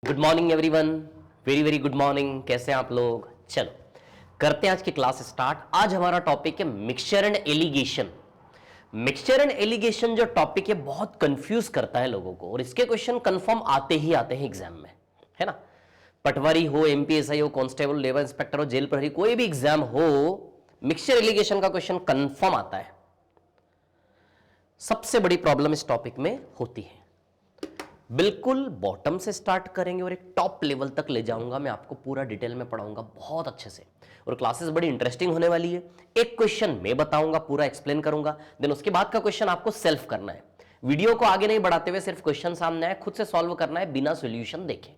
Good morning everyone, very very good morning. कैसे हैं आप लोग? चलो करते हैं आज की क्लास स्टार्ट। आज हमारा टॉपिक है mixture and allegation. Mixture and allegation जो टॉपिक है बहुत कंफ्यूज करता है लोगों को, और इसके क्वेश्चन कंफर्म आते ही आते हैं एग्जाम में, है ना। पटवारी हो, एमपीएसआई हो, कांस्टेबल, लेबर इंस्पेक्टर हो, जेल प्रहरी, कोई भी एग्जाम हो, मिक्सचर एलिगेशन का क्वेश्चन कंफर्म आता है। सबसे बड़ी प्रॉब्लम इस टॉपिक में होती है, बिल्कुल बॉटम से स्टार्ट करेंगे और एक टॉप लेवल तक ले जाऊंगा मैं आपको, पूरा डिटेल में पढ़ाऊंगा बहुत अच्छे से, और क्लासेस बड़ी इंटरेस्टिंग होने वाली है। एक क्वेश्चन मैं बताऊंगा, पूरा एक्सप्लेन करूंगा, देन उसके बाद का क्वेश्चन आपको सेल्फ करना है। वीडियो को आगे नहीं बढ़ाते हुए सिर्फ क्वेश्चन सामने आए, खुद से सॉल्व करना है बिना सॉल्यूशन देखे।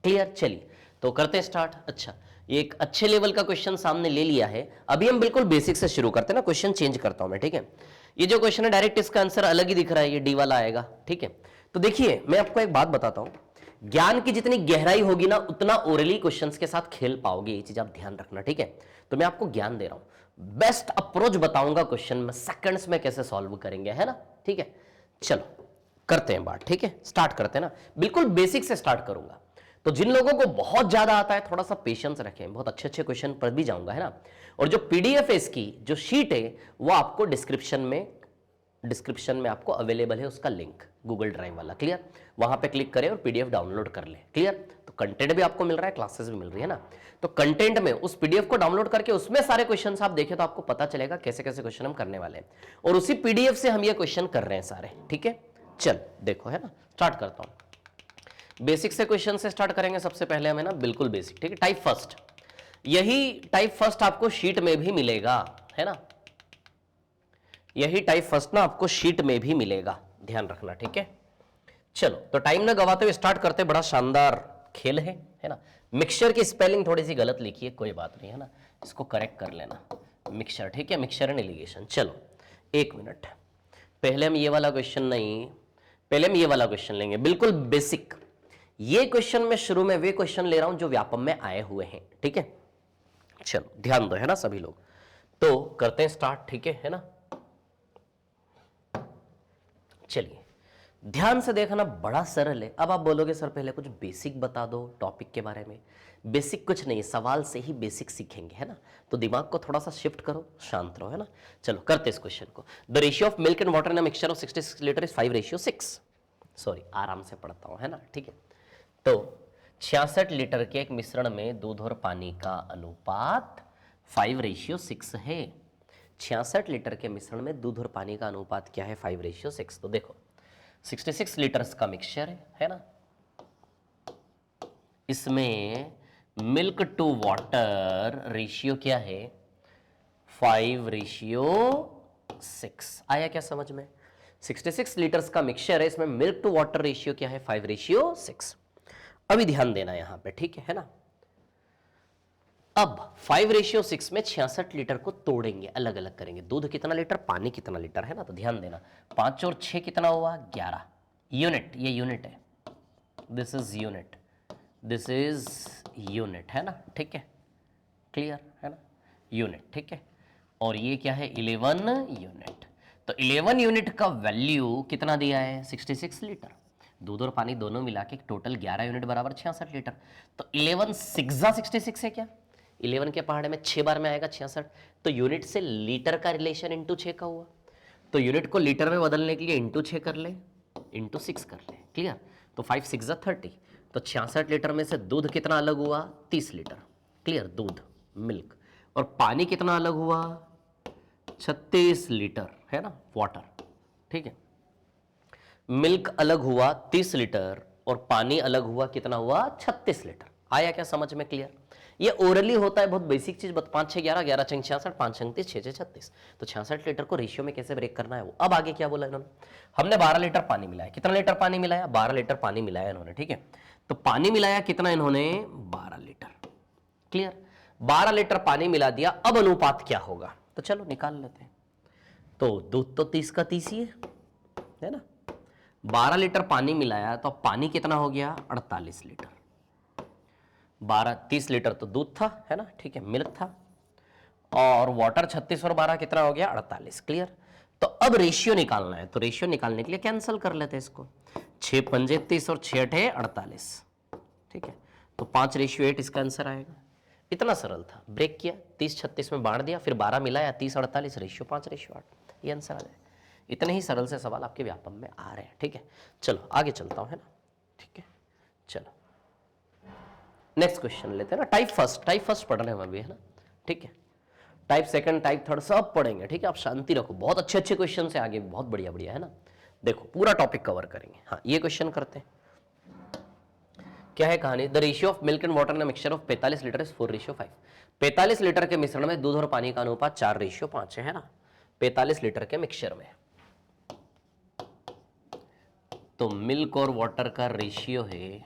क्लियर? चलिए तो करते हैं स्टार्ट। अच्छा, ये एक अच्छे लेवल का क्वेश्चन सामने ले लिया है। अभी हम बिल्कुल बेसिक से शुरू करते हैं ना, क्वेश्चन चेंज करता हूं मैं, ठीक है। ये जो क्वेश्चन है डायरेक्ट इसका आंसर अलग ही दिख रहा है, ये डी वाला आएगा, ठीक है। तो देखिए मैं आपको एक बात बताता हूं, ज्ञान की जितनी गहराई होगी ना उतना ओरली क्वेश्चंस के साथ खेल पाओगे, ये चीज आप ध्यान रखना, ठीक है। तो मैं आपको ज्ञान दे रहा हूं, बेस्ट अप्रोच बताऊंगा क्वेश्चन में, सेकंड्स में कैसे सॉल्व करेंगे, है ना, ठीक है। चलो करते हैं बात, ठीक है, स्टार्ट करते हैं ना। बिल्कुल बेसिक से स्टार्ट करूंगा, तो जिन लोगों को बहुत ज्यादा आता है थोड़ा सा पेशेंस रखें, बहुत अच्छे अच्छे क्वेश्चन पर भी जाऊंगा, है ना। और जो पीडीएफ है इसकी, जो शीट है वो आपको डिस्क्रिप्शन में आपको अवेलेबल है, उसका लिंक गूगल ड्राइव वाला, क्लियर। वहां पे क्लिक करें और पीडीएफ डाउनलोड कर लें, क्लियर। तो कंटेंट भी आपको मिल रहा है, क्लासेस भी मिल रही है ना। तो कंटेंट में उस पीडीएफ को डाउनलोड करके उसमें सारे क्वेश्चन आप देखें तो आपको पता चलेगा कैसे कैसे क्वेश्चन हम करने वाले हैं, और उसी पीडीएफ से हम ये क्वेश्चन कर रहे हैं सारे, ठीक है। चल देखो, है ना, स्टार्ट करता हूं। बेसिक से क्वेश्चन से स्टार्ट करेंगे सबसे पहले हमें ना, बिल्कुल बेसिक, ठीक है। टाइप फर्स्ट, यही टाइप फर्स्ट आपको शीट में भी मिलेगा, है ना। यही टाइप फर्स्ट ना आपको शीट में भी मिलेगा, ध्यान रखना, ठीक है। चलो तो टाइम ना गवाते हुए स्टार्ट करते, बड़ा शानदार खेल है ना। मिक्सचर की स्पेलिंग थोड़ी सी गलत लिखी है, कोई बात नहीं, है ना, इसको करेक्ट कर लेना। मिक्सचर, ठीक है, मिक्सचर एंड एलिगेशन। चलो एक मिनट, पहले हम ये वाला क्वेश्चन नहीं, पहले हम ये वाला क्वेश्चन लेंगे, बिल्कुल बेसिक। ये क्वेश्चन में शुरू में वे क्वेश्चन ले रहा हूं जो व्यापम में आए हुए हैं, ठीक है। चलो ध्यान दो, है ना सभी लोग। तो करते हैं स्टार्ट, ठीक है ना। चलिए ध्यान से देखना, बड़ा सरल है। अब आप बोलोगे सर पहले कुछ बेसिक बता दो टॉपिक के बारे में। बेसिक कुछ नहीं, सवाल से ही बेसिक सीखेंगे, है ना। तो दिमाग को थोड़ा सा शिफ्ट करो, शांत रहो, है ना। चलो करते इस क्वेश्चन को। The ratio of milk and water in a mixture of 66 litre is 5:6। Sorry, आराम से पढ़ता हूं, है ना, ठीक है। तो 66 लीटर के एक मिश्रण में दूध और पानी का अनुपात 5:6 है। 66 लीटर के मिश्रण में दूध और पानी का अनुपात क्या है? 5:6। तो देखो 66 लीटर्स का मिक्सचर है ना, इसमें मिल्क टू वाटर रेशियो क्या है? 5:6। आया क्या समझ में? 66 लीटर्स का मिक्सचर है, इसमें मिल्क टू वाटर रेशियो क्या है? 5:6। अभी ध्यान देना यहां पे, ठीक है ना। अब 5:6 में 66 लीटर को तोड़ेंगे, अलग अलग करेंगे। दूध कितना लीटर, पानी कितना लीटर, है ना। तो ध्यान देना, 5 और 6 कितना हुआ? 11 यूनिट। ये यूनिट है, this is unit, this is unit, है ना, ठीक है, क्लियर है ना, यूनिट, ठीक है। और ये क्या है? 11 यूनिट। तो 11 यूनिट का वैल्यू कितना दिया है? 66 लीटर। दूध और पानी दोनों मिला के टोटल 11 यूनिट बराबर 66 लीटर। तो 11 सिक्सा 66 है क्या? 11 के पहाड़े में 6 बार में आएगा 66। तो यूनिट से लीटर का रिलेशन इंटू 6 का हुआ। तो यूनिट को लीटर में बदलने के लिए इंटू 6 कर ले, इंटू 6 कर ले, क्लियर। तो 5 6 30। तो 66 लीटर में से दूध कितना अलग हुआ? 30 लीटर, क्लियर, दूध, मिल्क। और पानी कितना अलग हुआ? 36 लीटर, है ना, वाटर, ठीक है। मिल्क अलग हुआ 30 लीटर और पानी अलग हुआ, कितना हुआ? 36 लीटर। आया क्या समझ में? क्लियर। ये ओरली होता है, बहुत बेसिक चीज। 5 6 11, 11 6 66, 5 6 30, 6 6 36। तो 66 लीटर को रेशियो में कैसे ब्रेक करना है वो। अब आगे क्या बोला इन्होंने? हमने 12 लीटर पानी मिलाया। कितना लीटर पानी मिलाया? 12 लीटर पानी मिलाया इन्होंने, ठीक है। तो पानी मिलाया कितना इन्होंने? 12 लीटर, क्लियर। 12 लीटर पानी मिला दिया, अब अनुपात क्या होगा? तो चलो निकाल लेते हैं। तो दूध तो 30 का 30 ही है ना। 12 लीटर पानी मिलाया तो पानी कितना हो गया? 48 लीटर। 30 लीटर तो दूध था, है ना, ठीक है, मिल्क था। और वाटर 36 और 12 कितना हो गया? 48, क्लियर। तो अब रेशियो निकालना है, तो रेशियो निकालने के लिए कैंसिल कर लेते हैं इसको। 6 पंजे 30 और 6 अठे 48, ठीक है, तो 5:8 इसका आंसर आएगा। इतना सरल था, ब्रेक किया, 30-36 में बांट दिया, फिर 12 मिलाया, 30-48 रेशियो 5:8, ये आंसर आ जाए। इतने ही सरल से सवाल आपके व्यापम में आ रहे हैं, ठीक है। चलो आगे चलता हूँ, है ना, ठीक है। चलो नेक्स्ट क्वेश्चन लेते हैं ना। टाइप फर्स्ट पढ़ रहे हैं हम अभी, है ना, ठीक है। टाइप सेकंड, टाइप थर्ड सब पढ़ेंगे, ठीक है। आप शांति रखो, बहुत अच्छे अच्छे क्वेश्चन से आगे, बहुत बढ़िया बढ़िया, है ना। देखो पूरा टॉपिक कवर करेंगे। हाँ, ये क्वेश्चन करते हैं। क्या है कहानी? The ratio of milk and water in mixture of 45 litre is 4:5। 45 litre के मिश्रण में दूध और पानी का अनुपात 4:5 है ना। 45 लीटर के मिक्सचर में तो मिल्क और वाटर का रेशियो है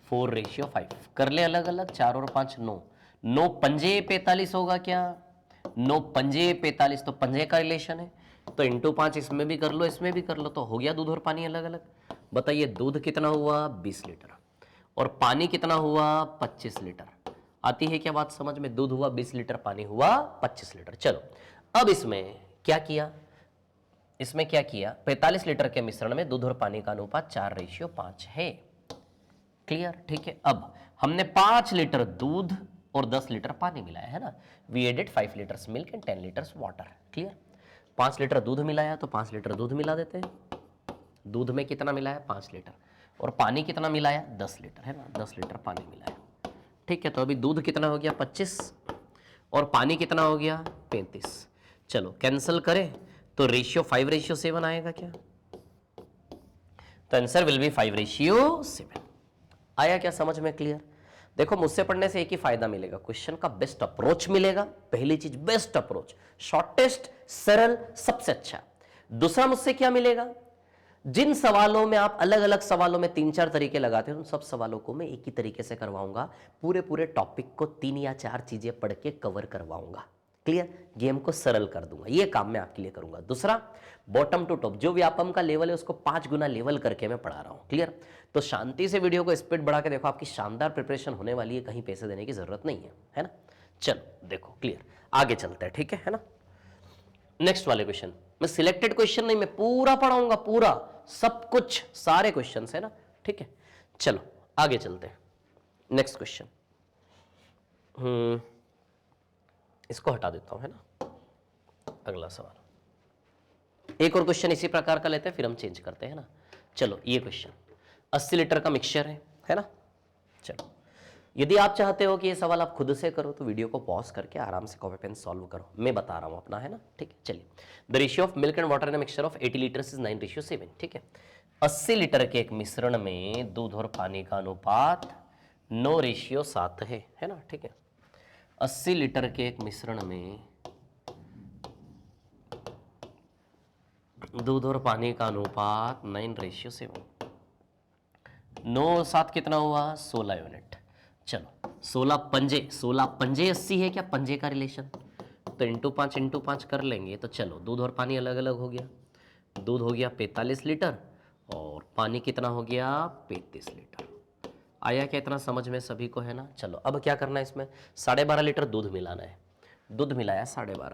4:5। कर ले अलग अलग, 4 और 5 9 पंजे 45 होगा क्या? 9 पंजे 45, तो पंजे का रिलेशन है, तो इंटू 5 इसमें भी कर लो, इसमें भी कर लो, तो हो गया दूध और पानी अलग अलग। बताइए दूध कितना हुआ? 20 लीटर और पानी कितना हुआ? 25 लीटर। आती है क्या बात समझ में? दूध हुआ 20 लीटर, पानी हुआ 25 लीटर। चलो अब इसमें क्या किया? इसमें क्या किया? 45 लीटर के मिश्रण में दूध और पानी का अनुपात 4:5 है। क्लियर? ठीक है। अब हमने 5 लीटर दूध और 10 लीटर पानी मिलाया है ना। We added 5 litres milk and 10 litres water. Clear? 5 litre दूध मिलाया तो 5 लीटर दूध मिला देते हैं। दूध में कितना मिलाया? 5 लीटर। और पानी कितना मिलाया? 10 लीटर, है ना। 10 लीटर पानी मिलाया। ठीक है, तो अभी दूध कितना हो गया? 25 और पानी कितना हो गया? 35। चलो कैंसिल करें तो रेशियो 5:7 आएगा क्या? तो आंसर विल बी 5:7। आया क्या समझ में? क्लियर? देखो मुझसे पढ़ने से एक ही फायदा मिलेगा, क्वेश्चन का बेस्ट अप्रोच मिलेगा। पहली चीज बेस्ट अप्रोच, शॉर्टेस्ट, सरल, सबसे अच्छा। दूसरा मुझसे क्या मिलेगा? जिन सवालों में आप अलग अलग सवालों में 3-4 तरीके लगाते हो, उन सब सवालों को मैं एक ही तरीके से करवाऊंगा। पूरे पूरे टॉपिक को 3 या 4 चीजें पढ़ के कवर करवाऊंगा। क्लियर? गेम को सरल कर दूंगा, ये काम मैं आपके लिए करूंगा। दूसरा, बॉटम टू टॉप, जो व्यापम का लेवल है उसको 5 गुना लेवल करके मैं पढ़ा रहा हूं। क्लियर? तो शांति से वीडियो को स्पीड बढ़ा के देखो, आपकी शानदार प्रिपरेशन होने वाली है, कहीं पैसे देने की जरूरत नहीं है ना। चलो देखो, क्लियर? आगे चलते हैं, ठीक है ना। नेक्स्ट वाले क्वेश्चन, मैं सिलेक्टेड क्वेश्चन नहीं, मैं पूरा पढ़ाऊंगा, पूरा सब कुछ, सारे क्वेश्चन है ना, ठीक है। चलो आगे चलते हैं। नेक्स्ट क्वेश्चन, इसको हटा देता हूं, है ना। अगला सवाल, एक और क्वेश्चन इसी प्रकार का लेते हैं, फिर हम चेंज करते हैं ना। चलो ये क्वेश्चन 80 लीटर का मिक्सचर है ना। चलो यदि आप चाहते हो कि ये सवाल आप खुद से करो तो वीडियो को पॉज करके आराम से कॉपी पेन सॉल्व करो, मैं बता रहा हूं अपना, है ना। ठीक है, चलिए। The ratio of milk and water in mixture of 80 litres is 9:7। ठीक है, 80 लीटर के एक मिश्रण में दूध और पानी का अनुपात 9:7 है ना। ठीक है, 80 लीटर के एक मिश्रण में दूध और पानी का अनुपात 9:7। 9:7 कितना हुआ? 16 यूनिट। चलो 16 पंजे 80 है क्या? पंजे का रिलेशन, तो इंटू 5 कर लेंगे तो चलो दूध और पानी अलग अलग हो गया। दूध हो गया 45 लीटर और पानी कितना हो गया? 35 लीटर। आया क्या इतना समझ में सभी को, है ना। चलो अब क्या करना है, इसमें 12.5 लीटर दूध मिलाना है। दूध मिलाया 12.5,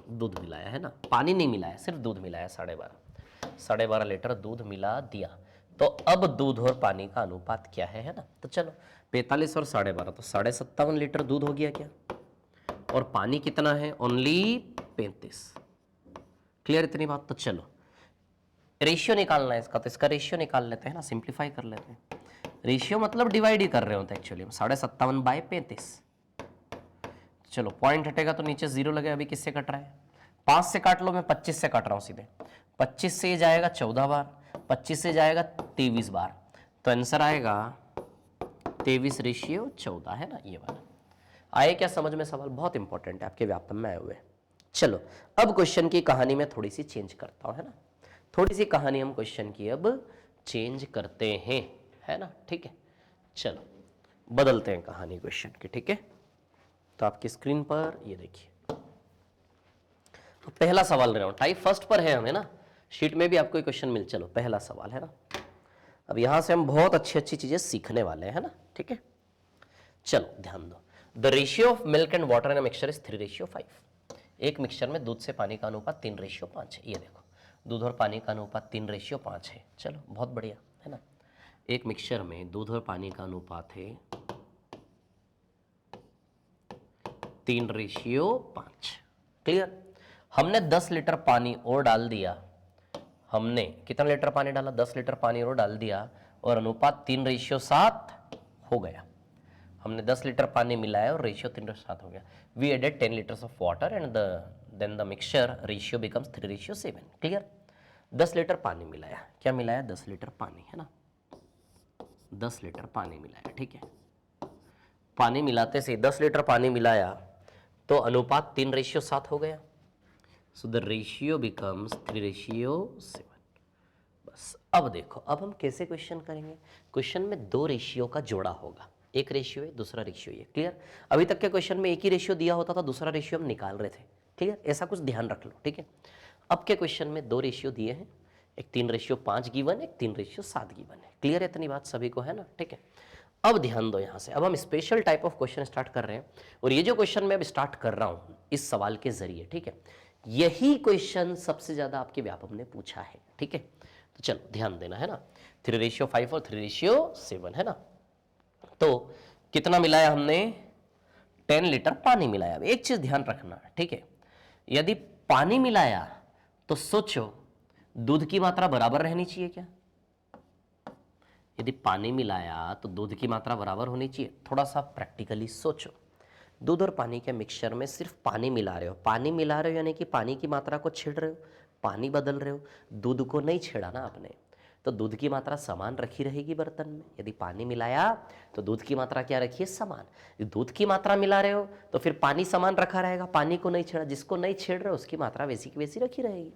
दूध मिलाया है ना, पानी नहीं मिलाया, सिर्फ दूध मिलाया 12.5 लीटर दूध मिला दिया। तो अब दूध और पानी का अनुपात क्या है ना। तो चलो 45 और 12.5 तो 57.5 लीटर दूध हो गया क्या? और पानी कितना है? ओनली 35। क्लियर इतनी बात? तो चलो रेशियो निकालना है इसका, तो इसका रेशियो निकाल लेते हैं ना, सिंप्लीफाई कर लेते हैं। रेशियो मतलब डिवाइड ही कर रहे होते हैं एक्चुअली, 57/35। चलो पॉइंट हटेगा तो नीचे 0 लगेगा। अभी किससे कट रहा है? 5 से काट लो, मैं 25 से काट रहा हूं सीधे। 25 से जाएगा 14 बार, 25 से जाएगा 23 बार, तो आंसर आएगा 23:14, है ना, ये वाला। आए क्या समझ में सवाल? बहुत इंपॉर्टेंट है, आपके व्यापम में आए हुए। चलो अब क्वेश्चन की कहानी में थोड़ी सी चेंज करता हूं, है ना। थोड़ी सी कहानी हम क्वेश्चन की अब चेंज करते हैं, है ना। ठीक है, चलो बदलते हैं कहानी क्वेश्चन की, ठीक है। तो आपकी स्क्रीन पर ये देखिए, तो पहला सवाल ले रहा हूं, टाइप फर्स्ट पर है हमें ना, शीट में भी आपको क्वेश्चन मिल। चलो पहला सवाल है ना, अब यहां से हम बहुत अच्छी अच्छी चीजें सीखने वाले हैं, है ना। ठीक है, चलो ध्यान दो। The ratio of milk and water in a mixture is 3:5। एक मिक्सचर में दूध से पानी का अनुपात 3:5 है। ये देखो दूध और पानी का अनुपात 3:5 है। चलो बहुत बढ़िया, है ना। एक मिक्सचर में दूध और पानी का अनुपात है 3:5। क्लियर। हमने 10 लीटर पानी और डाल दिया, हमने कितना लीटर पानी डाला, 10 लीटर पानी और डाल दिया और अनुपात 3:7 हो गया। हमने 10 लीटर पानी मिलाया और रेशियो 3:7 हो गया। We added 10 litres of water and then the mixture ratio becomes 3:7। Clear. 10 litre पानी मिलाया, क्या मिलाया, 10 लीटर पानी, है ना, 10 लीटर पानी मिलाया, ठीक है। पानी मिलाते से 10 लीटर पानी मिलाया तो अनुपात 3:7 हो गया। So the ratio becomes 3:7। बस अब देखो, अब हम कैसे क्वेश्चन करेंगे। क्वेश्चन में दो रेशियो का जोड़ा होगा, एक रेशियो है, दूसरा रेशियो है। क्लियर। अभी तक के क्वेश्चन में एक ही रेशियो दिया होता था, दूसरा रेशियो हम निकाल रहे थे। क्लियर, ऐसा कुछ ध्यान रख लो, ठीक है। अब के क्वेश्चन में दो रेशियो दिए हैं, एक 3:5 गिवन, एक 3:7 गिवन है। क्लियर है, इतनी बात सभी को है ना, ठीक है। अब ध्यान दो, यहां से अब हम special type of question start कर रहे हैं और ये जो क्वेश्चन मैं अब स्टार्ट कर रहा हूं इस सवाल के जरिए, ठीक है, यही क्वेश्चन सबसे ज्यादा आपके व्यापम ने पूछा है, ठीक है। तो चलो ध्यान देना, है ना, 3:5 और 3:7, है ना। तो कितना मिलाया हमने, 10 लीटर पानी मिलाया। अब एक चीज ध्यान रखना, ठीक है, यदि पानी मिलाया तो सोचो दूध की मात्रा बराबर रहनी चाहिए क्या। यदि पानी मिलाया तो दूध की मात्रा बराबर होनी चाहिए। थोड़ा सा प्रैक्टिकली सोचो, दूध और पानी के मिक्सचर में सिर्फ पानी मिला रहे हो, पानी मिला रहे हो यानी कि पानी की मात्रा को छेड़ रहे हो, पानी बदल रहे हो, दूध को नहीं छेड़ा ना आपने, तो दूध की मात्रा समान रखी रहेगी बर्तन में। यदि पानी मिलाया तो दूध की मात्रा क्या रखिए, समान। यदि दूध की मात्रा मिला रहे हो तो फिर पानी समान रखा रहेगा, पानी को नहीं छेड़ा, जिसको नहीं छेड़ रहे हो उसकी मात्रा वैसी की वैसी रखी रहेगी।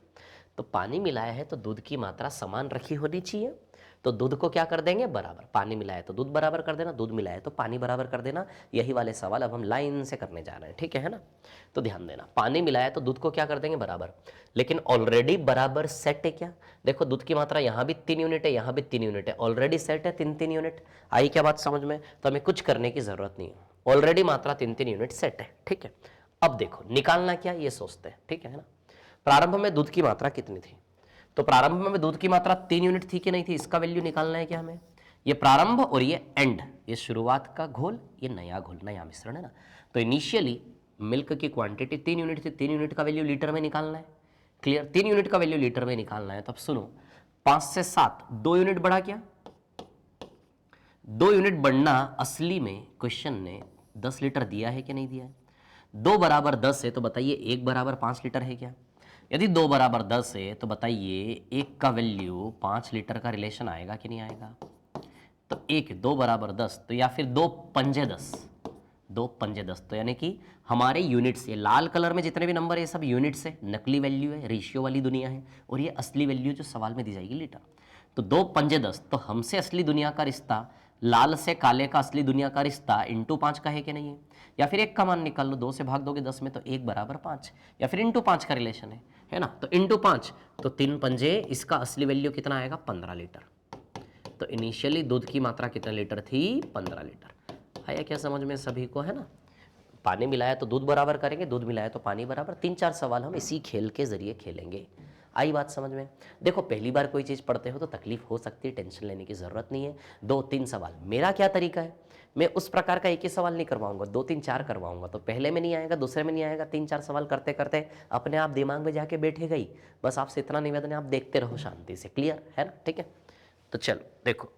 तो पानी मिलाया है तो दूध की मात्रा समान रखी होनी चाहिए, तो दूध को क्या कर देंगे, बराबर। पानी मिलाया तो दूध बराबर कर देना, दूध मिलाया तो पानी बराबर कर देना। यही वाले सवाल अब हम लाइन से करने जा रहे हैं, ठीक है ना। तो ध्यान देना, पानी मिलाया तो दूध को क्या कर देंगे, बराबर। लेकिन ऑलरेडी बराबर सेट है क्या, देखो दूध की मात्रा यहां भी 3 यूनिट है, यहां भी 3 यूनिट है, ऑलरेडी सेट है 3-3 यूनिट। आई क्या बात समझ में, तो हमें कुछ करने की जरूरत नहीं है, ऑलरेडी मात्रा 3-3 यूनिट सेट है, ठीक है। अब देखो निकालना क्या ये सोचते हैं, ठीक है ना। प्रारंभ में दूध की मात्रा कितनी थी, तो प्रारंभ में दूध की मात्रा 3 यूनिट थी कि नहीं थी, इसका वैल्यू निकालना है क्या हमें। ये प्रारंभ और ये एंड, ये शुरुआत का घोल, ये नया घोल, नया मिश्रण, है ना। तो इनिशियली मिल्क की क्वांटिटी 3 यूनिट थी, 3 यूनिट का वैल्यू लीटर में निकालना है। क्लियर, 3 यूनिट का वैल्यू लीटर में निकालना है। तब सुनो, 5 से 7 2 यूनिट बढ़ा क्या, 2 यूनिट बढ़ना, असली में क्वेश्चन ने 10 लीटर दिया है कि नहीं दिया है। 2 बराबर 10 है तो बताइए 1 बराबर 5 लीटर है क्या। यदि 2 बराबर 10 है तो बताइए 1 का वैल्यू 5 लीटर का रिलेशन आएगा कि नहीं आएगा। तो 1 2 बराबर 10, तो या फिर 2 पंजे 10, 2 पंजे 10, तो यानी कि हमारे यूनिट्स, ये लाल कलर में जितने भी नंबर है सब यूनिट्स है, नकली वैल्यू है, रेशियो वाली दुनिया है, और ये असली वैल्यू जो सवाल में दी जाएगी लीटर। तो 2 पंजे 10, तो हमसे असली दुनिया का रिश्ता, लाल से काले का असली दुनिया का रिश्ता इंटू 5 का है कि नहीं है। या फिर 1 का मान निकाल लो, 2 से भाग दोगे 10 में तो 1 बराबर 5, या फिर इंटू 5 का रिलेशन है ना। तो इंटू 5 तो 3 पंजे, इसका असली वैल्यू कितना आएगा, 15 लीटर। तो इनिशियली दूध की मात्रा कितना लीटर थी, 15 लीटर। आया क्या समझ में सभी को, है ना। पानी मिलाया तो दूध बराबर करेंगे, दूध मिलाया तो पानी बराबर। 3-4 सवाल हम इसी खेल के जरिए खेलेंगे। आई बात समझ में। देखो पहली बार कोई चीज़ पढ़ते हो तो तकलीफ हो सकती है, टेंशन लेने की ज़रूरत नहीं है। 2-3 सवाल, मेरा क्या तरीका है, मैं उस प्रकार का एक ही सवाल नहीं करवाऊंगा, 2-3-4 करवाऊंगा। तो पहले में नहीं आएगा, दूसरे में नहीं आएगा, 3-4 सवाल करते करते अपने आप दिमाग में जाके बैठे गई। बस आपसे इतना निवेदन है, आप देखते रहो शांति से। क्लियर है ना, ठीक है। तो चलो देखो,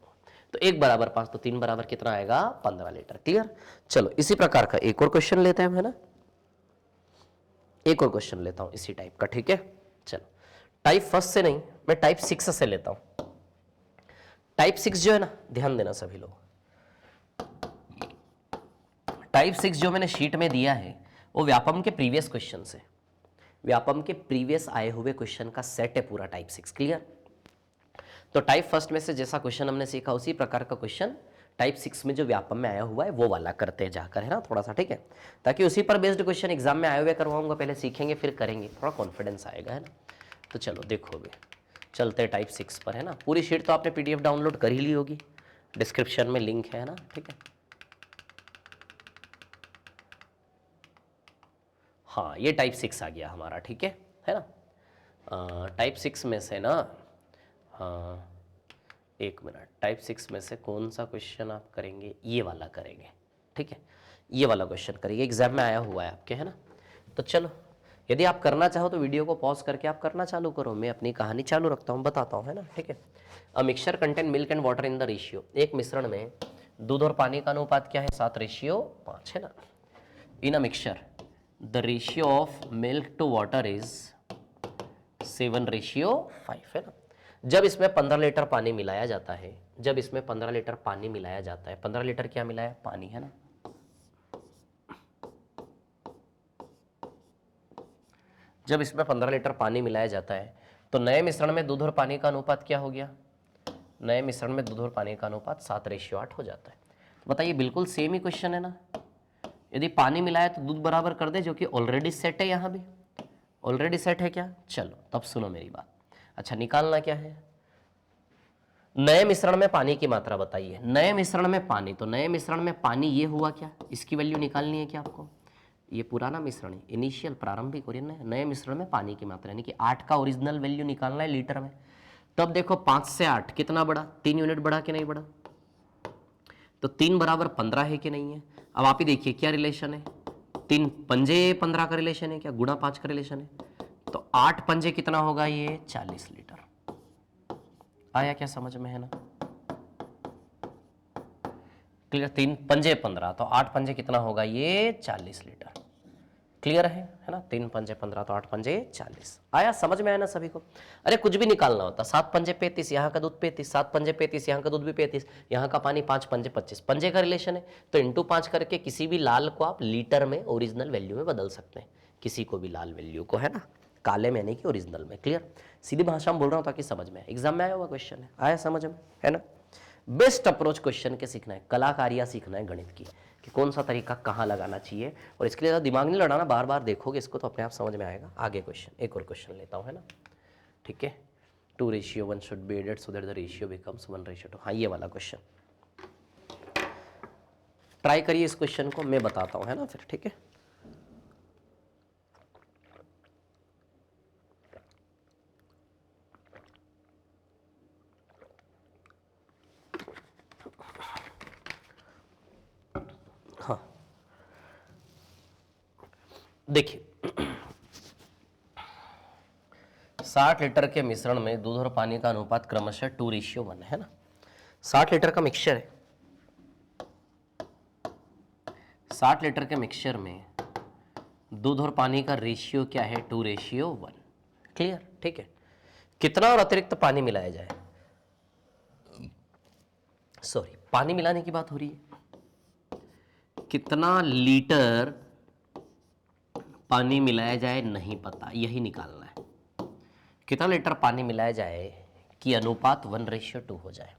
तो 1 बराबर 5 तो 3 बराबर कितना आएगा, 15 लीटर। क्लियर। चलो इसी प्रकार का एक और क्वेश्चन लेते हैं हम, है ना। एक और क्वेश्चन लेता हूं इसी टाइप का, ठीक है। चलो टाइप फर्स्ट से नहीं, मैं टाइप 6 से लेता हूं। टाइप 6 जो है ना, ध्यान देना सभी लोग, टाइप 6 जो मैंने शीट में दिया है वो व्यापम के प्रीवियस क्वेश्चन से, व्यापम के प्रीवियस आए हुए क्वेश्चन का सेट है पूरा टाइप 6। क्लियर। तो टाइप फर्स्ट में से जैसा क्वेश्चन हमने सीखा उसी प्रकार का क्वेश्चन टाइप 6 में जो व्यापम में आया हुआ है वो वाला करते हैं जाकर, है ना, थोड़ा सा, ठीक है। ताकि उसी पर बेस्ड क्वेश्चन एग्जाम में आए हुए करवाऊंगा, पहले सीखेंगे फिर करेंगे, थोड़ा कॉन्फिडेंस आएगा, है ना। तो चलो देखो अभी चलते टाइप 6 पर, है ना। पूरी शीट तो आपने PDF डाउनलोड कर ही ली होगी, डिस्क्रिप्शन में लिंक है ना, ठीक है। हाँ ये टाइप 6 आ गया हमारा, ठीक है ना। टाइप 6 में से ना, हाँ एक मिनट, टाइप 6 में से कौन सा क्वेश्चन आप करेंगे? ये वाला करेंगे, ठीक है, ये वाला क्वेश्चन करेंगे, एग्जाम में आया हुआ है आपके, है ना। तो चलो, यदि आप करना चाहो तो वीडियो को पॉज करके आप करना चालू करो, मैं अपनी कहानी चालू रखता हूँ, बताता हूँ, है ना, ठीक है। A mixture contain milk and water in the ratio, एक मिश्रण में दूध और पानी का अनुपात क्या है? 7:5, है ना। In a mixture the ratio of milk to water is 7:5, है ना। जब इसमें 15 लीटर पानी मिलाया जाता है, जब इसमें 15 लीटर पानी मिलाया जाता है, 15 लीटर क्या मिलाया? पानी, है ना। जब इसमें 15 लीटर पानी मिलाया जाता है तो नए मिश्रण में दूध और पानी का अनुपात क्या हो गया? नए मिश्रण में दूध और पानी का अनुपात 7:8 हो जाता है। तो बताइए, बिल्कुल सेम ही क्वेश्चन है ना। यदि पानी मिलाया तो दूध बराबर कर दे, जो कि ऑलरेडी सेट है, यहां भी ऑलरेडी सेट है क्या? चलो तब सुनो मेरी बात। अच्छा, निकालना क्या है? नए मिश्रण में पानी की मात्रा बताइए। नए मिश्रण में पानी, तो नए मिश्रण में पानी ये हुआ क्या? इसकी वैल्यू निकालनी है क्या आपको? ये पुराना मिश्रण है, इनिशियल प्रारंभिक, और नए मिश्रण में पानी की मात्रा यानी कि 8 का ओरिजिनल वैल्यू निकालना है लीटर में। तब देखो 5 से 8 कितना बढ़ा? 3 यूनिट बढ़ा कि नहीं बढ़ा? तो 3 बराबर 15 है कि नहीं है? अब आप ही देखिए क्या रिलेशन है, 3 पंजे 15 का रिलेशन है क्या? गुणा 5 का रिलेशन है। तो 8 पंजे कितना होगा? ये 40 लीटर। आया क्या समझ में, है ना? क्लियर? 3 पंजे 15, तो 8 पंजे कितना होगा? ये 40 लीटर। क्लियर है ना? 3 पंजे 15 तो 8 पंजे 40। आया समझ में? आया ना सभी को? अरे कुछ भी निकालना होता, 7 पंजे 35, यहाँ का दूध 35, 7 पंजे 35, यहाँ का दूध भी 35, यहाँ का पानी 5 पंजे 25, पंजे का रिलेशन है, तो इंटू 5 करके किसी भी लाल को आप लीटर में ओरिजिनल वैल्यू में बदल सकते हैं, किसी को भी लाल वैल्यू को, है ना, काले में नहीं कि ओरिजिनल में। क्लियर? सीधी भाषा में बोल रहा हूँ ताकि समझ में आए, एग्जाम में आया हुआ क्वेश्चन है, आया समझ में, है ना। बेस्ट अप्रोच क्वेश्चन के सीखना है, कलाकारियाँ सीखना है गणित की, कि कौन सा तरीका कहाँ लगाना चाहिए, और इसके लिए ज़्यादा दिमाग नहीं लड़ाना, बार बार देखोगे इसको तो अपने आप समझ में आएगा। आगे क्वेश्चन, एक और क्वेश्चन लेता हूँ, है ना, ठीक है। 2:1 should be added so that the ratio becomes 1:2। हाँ, ये वाला क्वेश्चन ट्राई करिए, इस क्वेश्चन को मैं बताता हूँ, है ना, फिर ठीक है। हाँ देखिए, 60 लीटर के मिश्रण में दूध और पानी का अनुपात क्रमशः 2:1 है ना। 60 लीटर का मिक्सचर है, 60 लीटर के मिक्सचर में दूध और पानी का रेशियो क्या है? 2:1। क्लियर? ठीक है। कितना और अतिरिक्त पानी मिलाया जाए? सॉरी, पानी मिलाने की बात हो रही है, कितना लीटर पानी मिलाया जाए नहीं पता, यही निकालना है। कितना लीटर पानी मिलाया जाए कि अनुपात 1:2 हो जाए?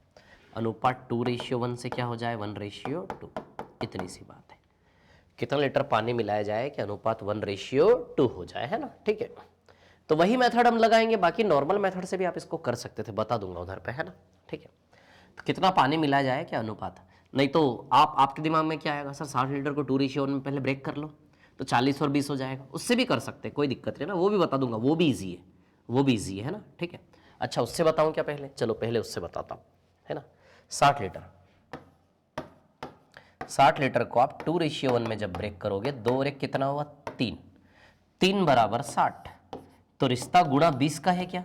अनुपात 2:1 से क्या हो जाए? 1:2। इतनी सी बात है। कितना लीटर पानी मिलाया जाए कि अनुपात 1:2 हो जाए, है ना, ठीक है। तो वही मेथड हम लगाएंगे, बाकी नॉर्मल मेथड से भी आप इसको कर सकते थे, बता दूंगा उधर पे, है ना, ठीक है। तो कितना पानी मिलाया जाए क्या अनुपात, नहीं तो आपके दिमाग में क्या आएगा? सर 60 लीटर को 2:1 में पहले ब्रेक कर लो तो 40 और 20 हो जाएगा, उससे भी कर सकते हैं, कोई दिक्कत नहीं ना, वो भी बता दूंगा, वो भी ईजी है, वो भी ईजी है ना, ठीक है। अच्छा, उससे बताऊं क्या पहले? चलो पहले उससे बताता हूं, है ना। 60 लीटर, 60 लीटर को आप 2:1 में जब ब्रेक करोगे, 2 और 1 कितना हुआ? 3, 3 बराबर 60, तो रिश्ता गुणा 20 का है क्या?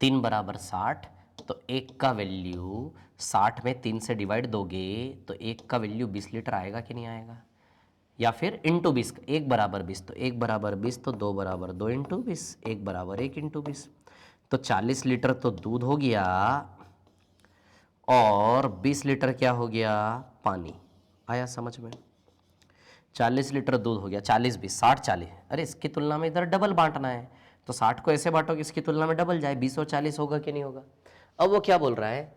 3 बराबर 60, तो 1 का वैल्यू 60 में 3 से डिवाइड दोगे तो 1 का वैल्यू 20 लीटर आएगा कि नहीं आएगा? या फिर इंटू 20, 1 बराबर 20, तो 1 बराबर 20, तो 2 बराबर 2 इंटू 20, 1 बराबर 1 इंटू 20, तो 40 लीटर तो दूध हो गया और 20 लीटर क्या हो गया? पानी। आया समझ में? 40 लीटर दूध हो गया, 40 20 60 40, अरे इसकी तुलना में इधर डबल बांटना है, तो 60 को ऐसे बांटो कि इसकी तुलना में डबल जाए, 20 और 40 होगा कि नहीं होगा? अब वो क्या बोल रहा है?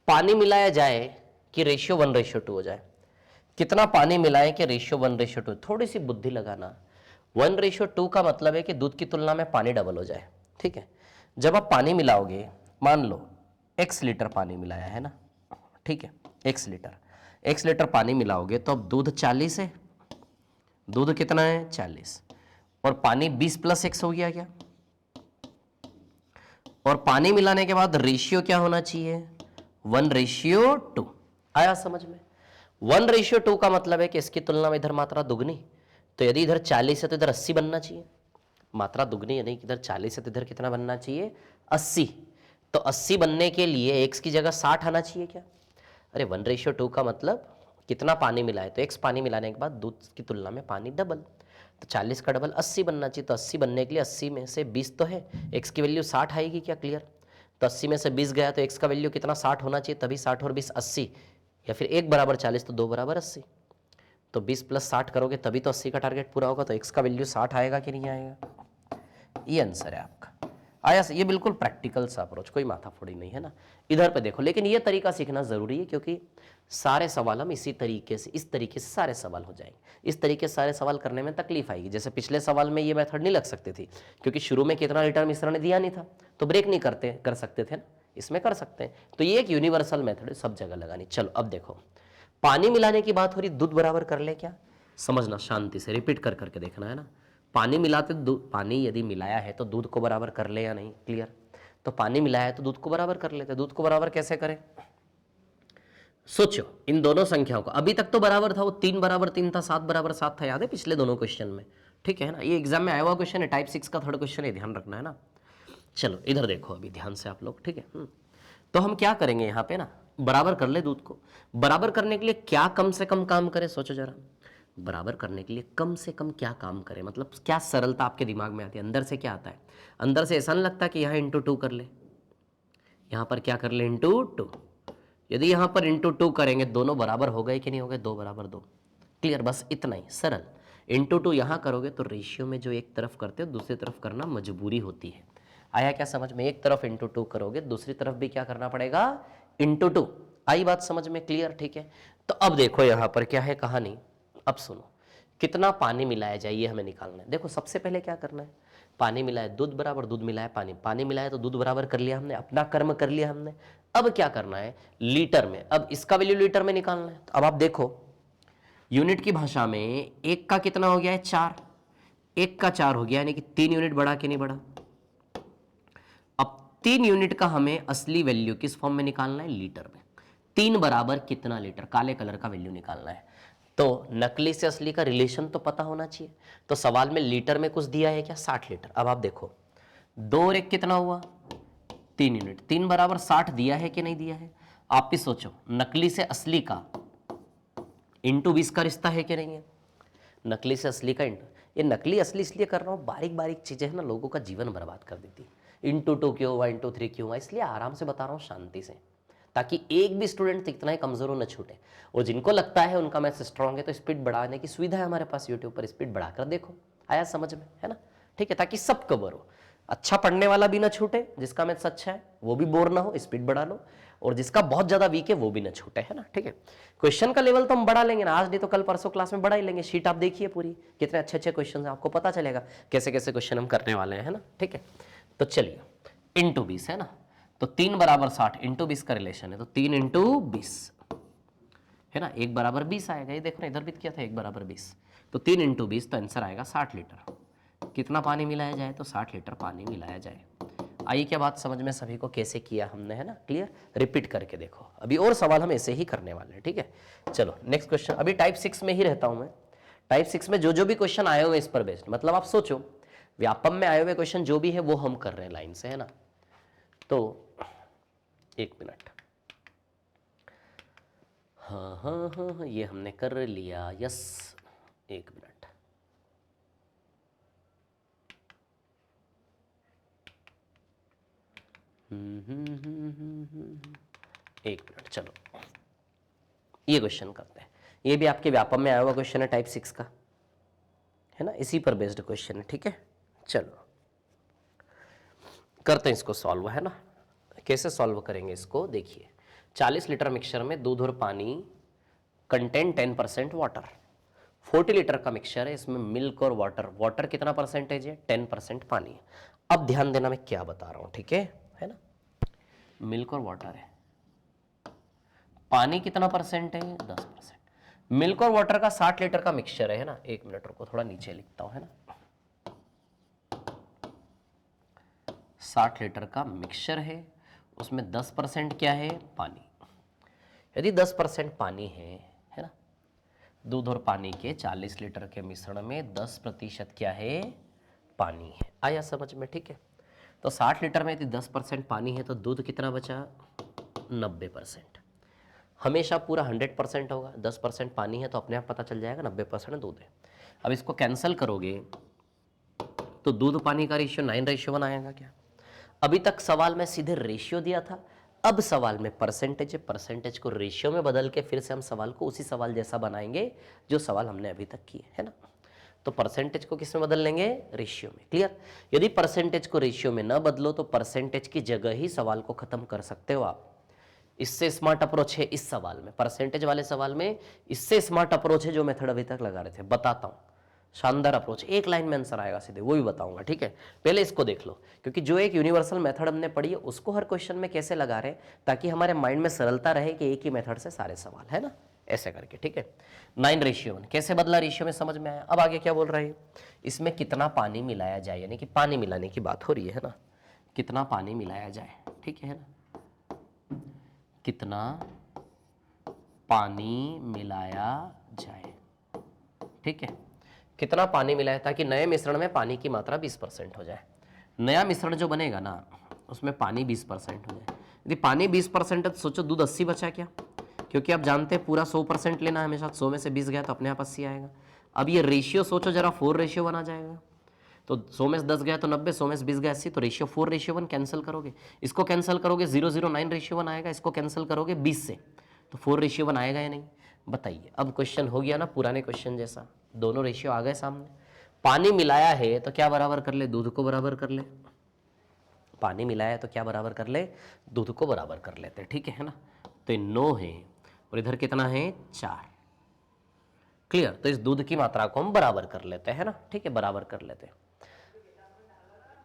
पानी मिलाया जाए कि रेशियो 1:2 हो जाए। कितना पानी मिलाएं कि रेशियो 1:2? थोड़ी सी बुद्धि लगाना। 1:2 का मतलब है कि दूध की तुलना में पानी डबल हो जाए, ठीक है। जब आप पानी मिलाओगे, मान लो x लीटर पानी मिलाया है ना, ठीक है, x लीटर पानी मिलाओगे तो अब दूध 40 है, दूध कितना है? 40, और पानी 20 + x हो गया क्या? और पानी मिलाने के बाद रेशियो क्या होना चाहिए, 1:2। आया समझ में? 1:2 का मतलब है कि इसकी तुलना में इधर मात्रा दुगनी, तो यदि इधर 40 है तो इधर 80 बनना चाहिए। मात्रा दुगनी यानी कि इधर 40 है तो इधर कितना बनना चाहिए, 80। तो 80 बनने के लिए x की जगह 60 आना चाहिए क्या? अरे 1:2 का मतलब कितना पानी मिला है, तो x पानी मिलाने के बाद दूध की तुलना में पानी डबल, तो 40 का डबल 80 बनना चाहिए। तो 80 बनने के लिए 80 में से 20 तो है, x की वैल्यू 60 आएगी क्या? क्लियर। तो 80 में से 20 गया तो x का वैल्यू कितना 60 होना चाहिए, तभी 60 और 20 80, या फिर 1 बराबर 40 तो 2 बराबर 80। तो 20 + 60 करोगे तभी तो 80 का टारगेट पूरा होगा। तो x का वैल्यू 60 आएगा कि नहीं आएगा? ये आंसर है आपका। आया? ये बिल्कुल प्रैक्टिकल सा अप्रोच, कोई माथाफोड़ी नहीं है ना। इधर पे देखो, लेकिन ये तरीका सीखना जरूरी है क्योंकि सारे सवाल हम इसी तरीके से, इस तरीके से सारे सवाल हो जाएंगे। इस तरीके से सारे सवाल करने में तकलीफ आएगी। जैसे पिछले सवाल में ये मेथड नहीं लग सकती थी क्योंकि शुरू में कितना लीटर मिश्रण दिया नहीं था, तो ब्रेक नहीं कर सकते थे ना, इसमें कर सकते हैं। तो ये एक यूनिवर्सल मेथड है, सब जगह लगानी। चलो अब देखो, पानी मिलाने की बात हो रही, दूध बराबर कर ले क्या? समझना शांति से, रिपीट कर करके देखना है ना। पानी मिलाते दूध, पानी यदि मिलाया है तो दूध को बराबर कर ले या नहीं? क्लियर। तो पानी मिलाया है तो दूध को बराबर कर लेते। दूध को बराबर कैसे करें? सोचो इन दोनों संख्याओं को, अभी तक तो बराबर था, वो 3 बराबर 3 था, 7 बराबर 7 था, याद है पिछले दोनों क्वेश्चन में? ठीक है ना, ये एग्जाम में आया हुआ क्वेश्चन है, टाइप 6 का 3rd क्वेश्चन है, ध्यान रखना है ना। चलो इधर देखो अभी ध्यान से आप लोग, ठीक है। तो हम क्या करेंगे यहाँ पे ना, बराबर कर ले दूध को। बराबर करने के लिए क्या कम से कम काम करें, सोचो जरा। बराबर करने के लिए कम से कम क्या काम करें, मतलब क्या सरलता आपके दिमाग में आती है, अंदर से क्या आता है? अंदर से ऐसा नहीं लगता कि यहाँ × 2 कर ले, यहाँ पर क्या कर ले, × 2। यदि यहाँ पर × 2 करेंगे, दोनों बराबर हो गए कि नहीं हो गए, 2 बराबर 2। क्लियर, बस इतना ही सरल। × 2 यहाँ करोगे तो रेशियो में जो एक तरफ करते हो दूसरी तरफ करना मजबूरी होती है। आया क्या समझ में? एक तरफ × 2 करोगे, दूसरी तरफ भी क्या करना पड़ेगा, × 2। आई बात समझ में? क्लियर, ठीक है। तो अब देखो यहाँ पर क्या है कहानी, अब सुनो। कितना पानी मिलाया जाए ये हमें निकालना है। देखो सबसे पहले क्या करना है, पानी मिलाया दूध बराबर, दूध मिलाया पानी, पानी मिलाया तो दूध बराबर कर लिया हमने, अपना कर्म कर लिया हमने। अब क्या करना है, लीटर में, अब इसका वैल्यू लीटर में निकालना है। तो अब आप देखो, यूनिट की भाषा में एक का कितना हो गया है, 4, एक का 4 हो गया, यानी कि 3 यूनिट बढ़ा कि नहीं बढ़ा? अब 3 यूनिट का हमें असली वैल्यू किस फॉर्म में निकालना है, लीटर में। 3 बराबर कितना लीटर, काले कलर का वैल्यू निकालना है। तो नकली से असली का रिलेशन तो पता होना चाहिए। तो सवाल में लीटर में कुछ दिया है क्या, 60 लीटर। अब आप देखो 2 और 1 कितना हुआ, 3 यूनिट, 3 बराबर 60 दिया है कि नहीं दिया है? आप भी सोचो, नकली से असली का × 20 का रिश्ता है कि नहीं है? नकली से असली का ये नकली असली इसलिए कर रहा हूँ, बारीक बारीक चीजें है ना, लोगों का जीवन बर्बाद कर देती है। × 2 क्यों हुआ, × 3 क्यों हुआ, इसलिए आराम से बता रहा हूँ शांति से, ताकि एक भी स्टूडेंट इतना ही कमजोर न छूटे। और जिनको लगता है उनका मैथ्स स्ट्रांग है तो स्पीड बढ़ाने की सुविधा है हमारे पास यूट्यूब पर, स्पीड बढ़ाकर देखो। आया समझ में, है ना? ठीक है, ताकि सब कवर हो, अच्छा पढ़ने वाला भी ना छूटे, जिसका मैथ्स अच्छा है वो भी बोर ना हो, स्पीड बढ़ा लो, और जिसका बहुत ज्यादा वीक है वो भी ना छूटे, है ना? ठीक है, क्वेश्चन का लेवल तो हम बढ़ा लेंगे ना, आज नहीं तो कल परसों क्लास में बढ़ा ही लेंगे। शीट आप देखिए पूरी, कितने अच्छे अच्छे क्वेश्चन हैं, आपको पता चलेगा कैसे कैसे क्वेश्चन हम करने वाले हैं, है ना? ठीक है, तो चलिए × 20 है ना, तो 3 बराबर 60, × 20 का रिलेशन है, तो 3 × 20 है ना, 1 बराबर 20 आएगा। ये देखो ना, इधर भी किया था 1 बराबर 20, तो 3 × 20 तो आंसर आएगा 60 लीटर। कितना पानी मिलाया जाए, तो 60 लीटर पानी मिलाया जाए। आई क्या बात समझ में सभी को, कैसे किया हमने, है ना? क्लियर, रिपीट करके देखो, अभी और सवाल हम ऐसे ही करने वाले हैं, ठीक है। चलो नेक्स्ट क्वेश्चन, अभी टाइप 6 में ही रहता हूं मैं। टाइप 6 में जो जो भी क्वेश्चन आए हुए इस पर बेस्ड, मतलब आप सोचो व्यापम में आए हुए क्वेश्चन जो भी है वो हम कर रहे हैं लाइन से, है ना? तो 1 मिनट, हाँ हाँ हाँ हाँ, ये हमने कर लिया, यस, 1 मिनट। एक मिनट, चलो ये क्वेश्चन करते हैं। ये भी आपके व्यापम में आया हुआ क्वेश्चन है टाइप 6 का, है ना? इसी पर बेस्ड क्वेश्चन है, ठीक है। चलो करते हैं इसको सॉल्व, है ना? कैसे सॉल्व करेंगे इसको, देखिए 40 लीटर मिक्सचर में दूध और पानी, कंटेंट 10% वाटर। 40 लीटर का मिक्सचर है, इसमें मिल्क और वाटर, वाटर कितना परसेंटेज है, 10% पानी है। अब ध्यान देना मैं क्या बता रहा हूं, ठीक है ना? मिल्क और वाटर है, पानी कितना परसेंट है, 10%। मिल्क और वाटर का 60 लीटर का मिक्सचर है ना। 1 मिनट रुको, थोड़ा नीचे लिखता हूं, है ना? 60 लीटर का मिक्सचर है, उसमें 10% क्या है, पानी। यदि 10% पानी है ना, दूध और पानी के 40 लीटर के मिश्रण में 10% क्या है, पानी है। आया समझ में? ठीक है। तो 60 लीटर में यदि 10% पानी है तो दूध कितना बचा, 90%। हमेशा पूरा 100% होगा, 10% पानी है तो अपने आप पता चल जाएगा 90% दूध है। अब इसको कैंसिल करोगे तो दूध पानी का रेशियो 9:1 आएगा क्या? अभी तक सवाल में सीधे रेशियो दिया था, अब सवाल में परसेंटेज है, परसेंटेज को रेशियो में बदल के फिर से हम सवाल को उसी सवाल जैसा बनाएंगे जो सवाल हमने अभी तक किए, है ना। तो परसेंटेज को किस में बदल लेंगे, रेशियो में। क्लियर? यदि परसेंटेज को रेशियो में न बदलो तो परसेंटेज की जगह ही सवाल को खत्म कर सकते हो आप। इससे स्मार्ट अप्रोच है इस सवाल में, परसेंटेज वाले सवाल में इससे स्मार्ट अप्रोच है जो मेथड अभी तक लगा रहे थे। बताता हूं, शानदार अप्रोच, एक लाइन में आंसर आएगा सीधे, वो भी बताऊंगा। ठीक है, पहले इसको देख लो, क्योंकि जो एक यूनिवर्सल मेथड हमने पढ़ी है उसको हर क्वेश्चन में कैसे लगा रहे हैं ताकि हमारे माइंड में सरलता रहे कि एक ही मेथड से सारे सवाल, है ना, ऐसे करके। ठीक है, 9:1 कैसे बदला रेशियो में, समझ में आया। अब आगे क्या बोल रहे हैं, इसमें कितना पानी मिलाया जाए, यानी कि पानी मिलाने की बात हो रही है ना, कितना पानी मिलाया जाए। ठीक है ना, कितना पानी मिलाया जाए। ठीक है, कितना पानी मिलाए ताकि नए मिश्रण में पानी की मात्रा 20% हो जाए। नया मिश्रण जो बनेगा ना उसमें पानी 20% हो जाए। यदि पानी 20% है तो सोचो दूध 80 बचा क्या, क्योंकि आप जानते हैं पूरा 100% लेना है हमेशा, 100 में से 20 गया तो अपने आप 80 आएगा। अब ये रेशियो सोचो जरा, 4:1 आ जाएगा। तो 100 में से 10 गया तो 90, 100 में से 20 गया 80, तो रेशियो 4:1 कैंसिल करोगे, इसको कैंसिल करोगे 009:1 आएगा, इसको कैंसिल करोगे 20 से, तो 4:1 आएगा या नहीं, बताइए। अब क्वेश्चन हो गया ना पुराने क्वेश्चन जैसा, दोनों रेशियो आ गए सामने। पानी मिलाया है तो क्या बराबर कर ले, दूध को बराबर कर ले। पानी मिलाया है तो क्या बराबर कर ले, दूध को बराबर कर लेते हैं। ठीक है ना, तो 9 है और इधर कितना है, 4। क्लियर? तो इस दूध की मात्रा को हम बराबर कर लेते हैं ना। ठीक है, बराबर कर लेते हैं।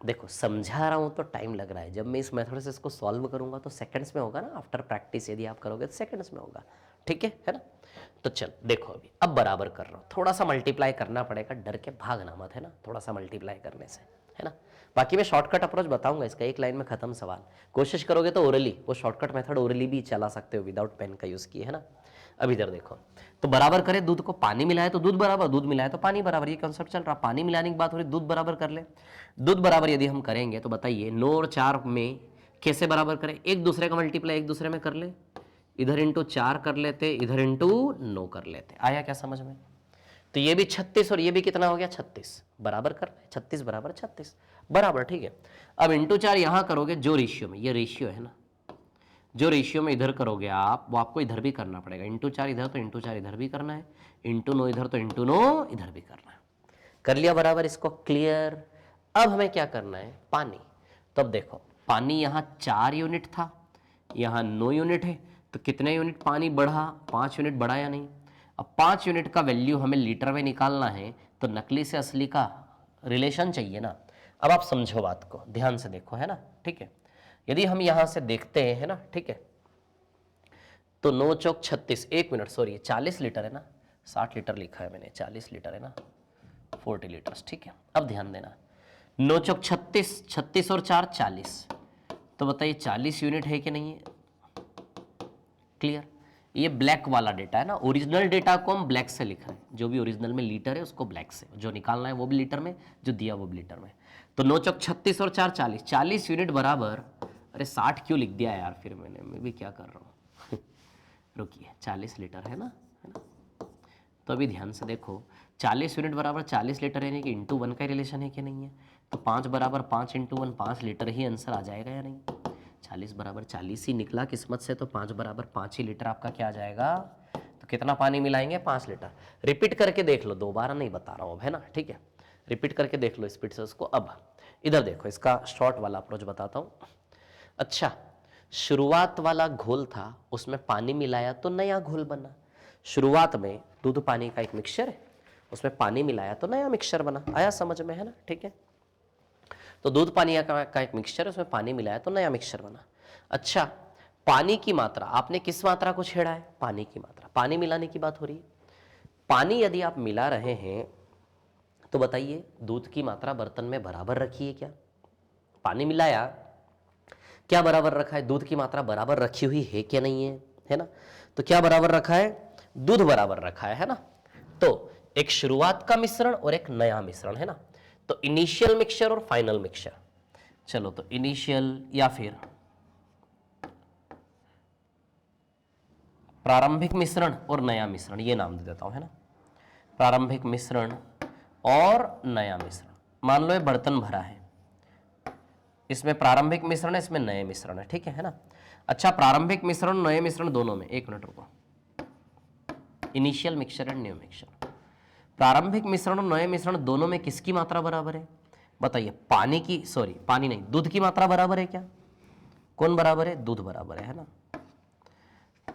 देखो समझा रहा हूं तो टाइम लग रहा है, जब मैं इस मेथड से इसको सॉल्व करूंगा तो सेकंड्स में होगा ना, आफ्टर प्रैक्टिस यदि आप करोगे तो सेकंड्स में होगा। ठीक है ना। तो चल देखो, अभी अब बराबर कर रहा हूं, थोड़ा सा मल्टीप्लाई करना पड़ेगा, डर के भागना मत, है ना, थोड़ा सा मल्टीप्लाई करने से, है ना। बाकी मैं शॉर्टकट अप्रोच बताऊंगा इसका, एक लाइन में खत्म सवाल। कोशिश करोगे तो ओरली, वो शॉर्टकट मेथड ओरली भी चला सकते हो विदाउट पेन का यूज किए, है ना। अब इधर देखो, तो बराबर करें दूध को, पानी मिलाए तो दूध बराबर, दूध मिलाए तो पानी बराबर, ये कॉन्सेप्ट चल रहा। पानी मिलाने की बात हो रही, दूध बराबर कर ले। दूध बराबर यदि हम करेंगे तो बताइए 9 और 4 में कैसे बराबर करें, एक दूसरे का मल्टीप्लाई एक दूसरे में कर ले, इधर इंटू 4 कर लेते, इधर इंटू 9 कर लेते। आया क्या समझ में? तो ये भी 36 और ये भी कितना हो गया, 36, बराबर कर रहे, 36 बराबर 36 बराबर। ठीक है, अब इंटू 4 यहां करोगे जो रेशियो में, ये रेशियो है ना, जो रेशियो में इधर करोगे आप वो आपको इधर भी करना पड़ेगा। इंटू 4 इधर तो इंटू 4 इधर भी करना है, इंटू 9 इधर तो इंटू 9 इधर भी करना है। कर लिया बराबर इसको, क्लियर। अब हमें क्या करना है, पानी। तो अब देखो, पानी यहाँ 4 यूनिट था, यहाँ 9 यूनिट है, तो कितने यूनिट पानी बढ़ा, 5 यूनिट बढ़ा या नहीं। अब 5 यूनिट का वैल्यू हमें लीटर में निकालना है, तो नकली से असली का रिलेशन चाहिए ना। अब आप समझो बात को, ध्यान से देखो, है ना। ठीक है, यदि हम यहां से देखते हैं, है ना, ठीक है, तो 9 चौक 36, 1 मिनट सॉरी, 40 लीटर है ना, 60 लीटर लिखा है मैंने, 40 लीटर है ना, 40 लीटर्स। ठीक है, अब ध्यान देना, 9 चौक 36, 36 और 4 40, तो बताइए 40 यूनिट है कि नहीं है। क्लियर? ये ब्लैक वाला डेटा है ना, ओरिजिनल डेटा को हम ब्लैक से लिख रहे हैं, जो भी ओरिजिनल में लीटर है उसको ब्लैक से, जो निकालना है वो भी लीटर में, जो दिया वो भी लीटर में। तो 9 चौक 36 और 4 40, 40 यूनिट बराबर, अरे 60 क्यों लिख दिया यार, फिर मैं भी क्या कर रहा हूँ रुकिए, 40 लीटर है ना, तो अभी ध्यान से देखो, 40 यूनिट बराबर 40 लीटर यानी कि इंटू 1 का रिलेशन है कि नहीं है। तो 5 बराबर 5 इंटू 1, 5 लीटर ही आंसर आ जाएगा या नहीं। 40 बराबर 40 ही निकला किस्मत से, तो 5 बराबर 5 ही लीटर आपका क्या आ जाएगा। तो कितना पानी मिलाएंगे, 5 लीटर। रिपीट करके देख लो, दोबारा नहीं बता रहा हूँ अब, है ना। ठीक है, रिपीट करके देख लो स्पीड से उसको। अब इधर देखो, इसका शॉर्ट वाला अप्रोच बताता हूँ। अच्छा, शुरुआत वाला घोल था, उसमें पानी मिलाया तो नया घोल बना। शुरुआत में दूध पानी का एक मिक्सचर है, उसमें पानी मिलाया तो नया मिक्सचर बना। आया समझ में, है ना। ठीक है, तो दूध पानी का एक मिक्सचर है, उसमें पानी मिलाया तो नया मिक्सचर बना। अच्छा, पानी की मात्रा, आपने किस मात्रा को छेड़ा है, पानी की मात्रा। पानी मिलाने की बात हो रही है। पानी यदि आप मिला रहे हैं तो बताइए दूध की मात्रा बर्तन में बराबर रखी है क्या, पानी मिलाया, क्या बराबर रखा है, दूध की मात्रा बराबर रखी हुई है क्या नहीं है ना। तो क्या बराबर रखा है, दूध बराबर रखा है ना। तो एक शुरुआत का मिश्रण और एक नया मिश्रण है ना। तो इनिशियल मिक्सचर और फाइनल मिक्सचर, चलो तो इनिशियल या फिर प्रारंभिक मिश्रण और नया मिश्रण, ये नाम दे देता हूं है ना। प्रारंभिक मिश्रण और नया मिश्रण, मान लो ये बर्तन भरा है, इसमें प्रारंभिक मिश्रण है, इसमें नए मिश्रण है, ठीक है ना। अच्छा, प्रारंभिक मिश्रण नए मिश्रण दोनों में, एक मिनट रुको, initial mixture and new mixture, प्रारंभिक मिश्रण और नए मिश्रण दोनों में किसकी मात्रा बराबर है, बताइए। पानी की, सॉरी पानी नहीं, दूध की मात्रा बराबर है क्या, कौन बराबर है, दूध बराबर है ना।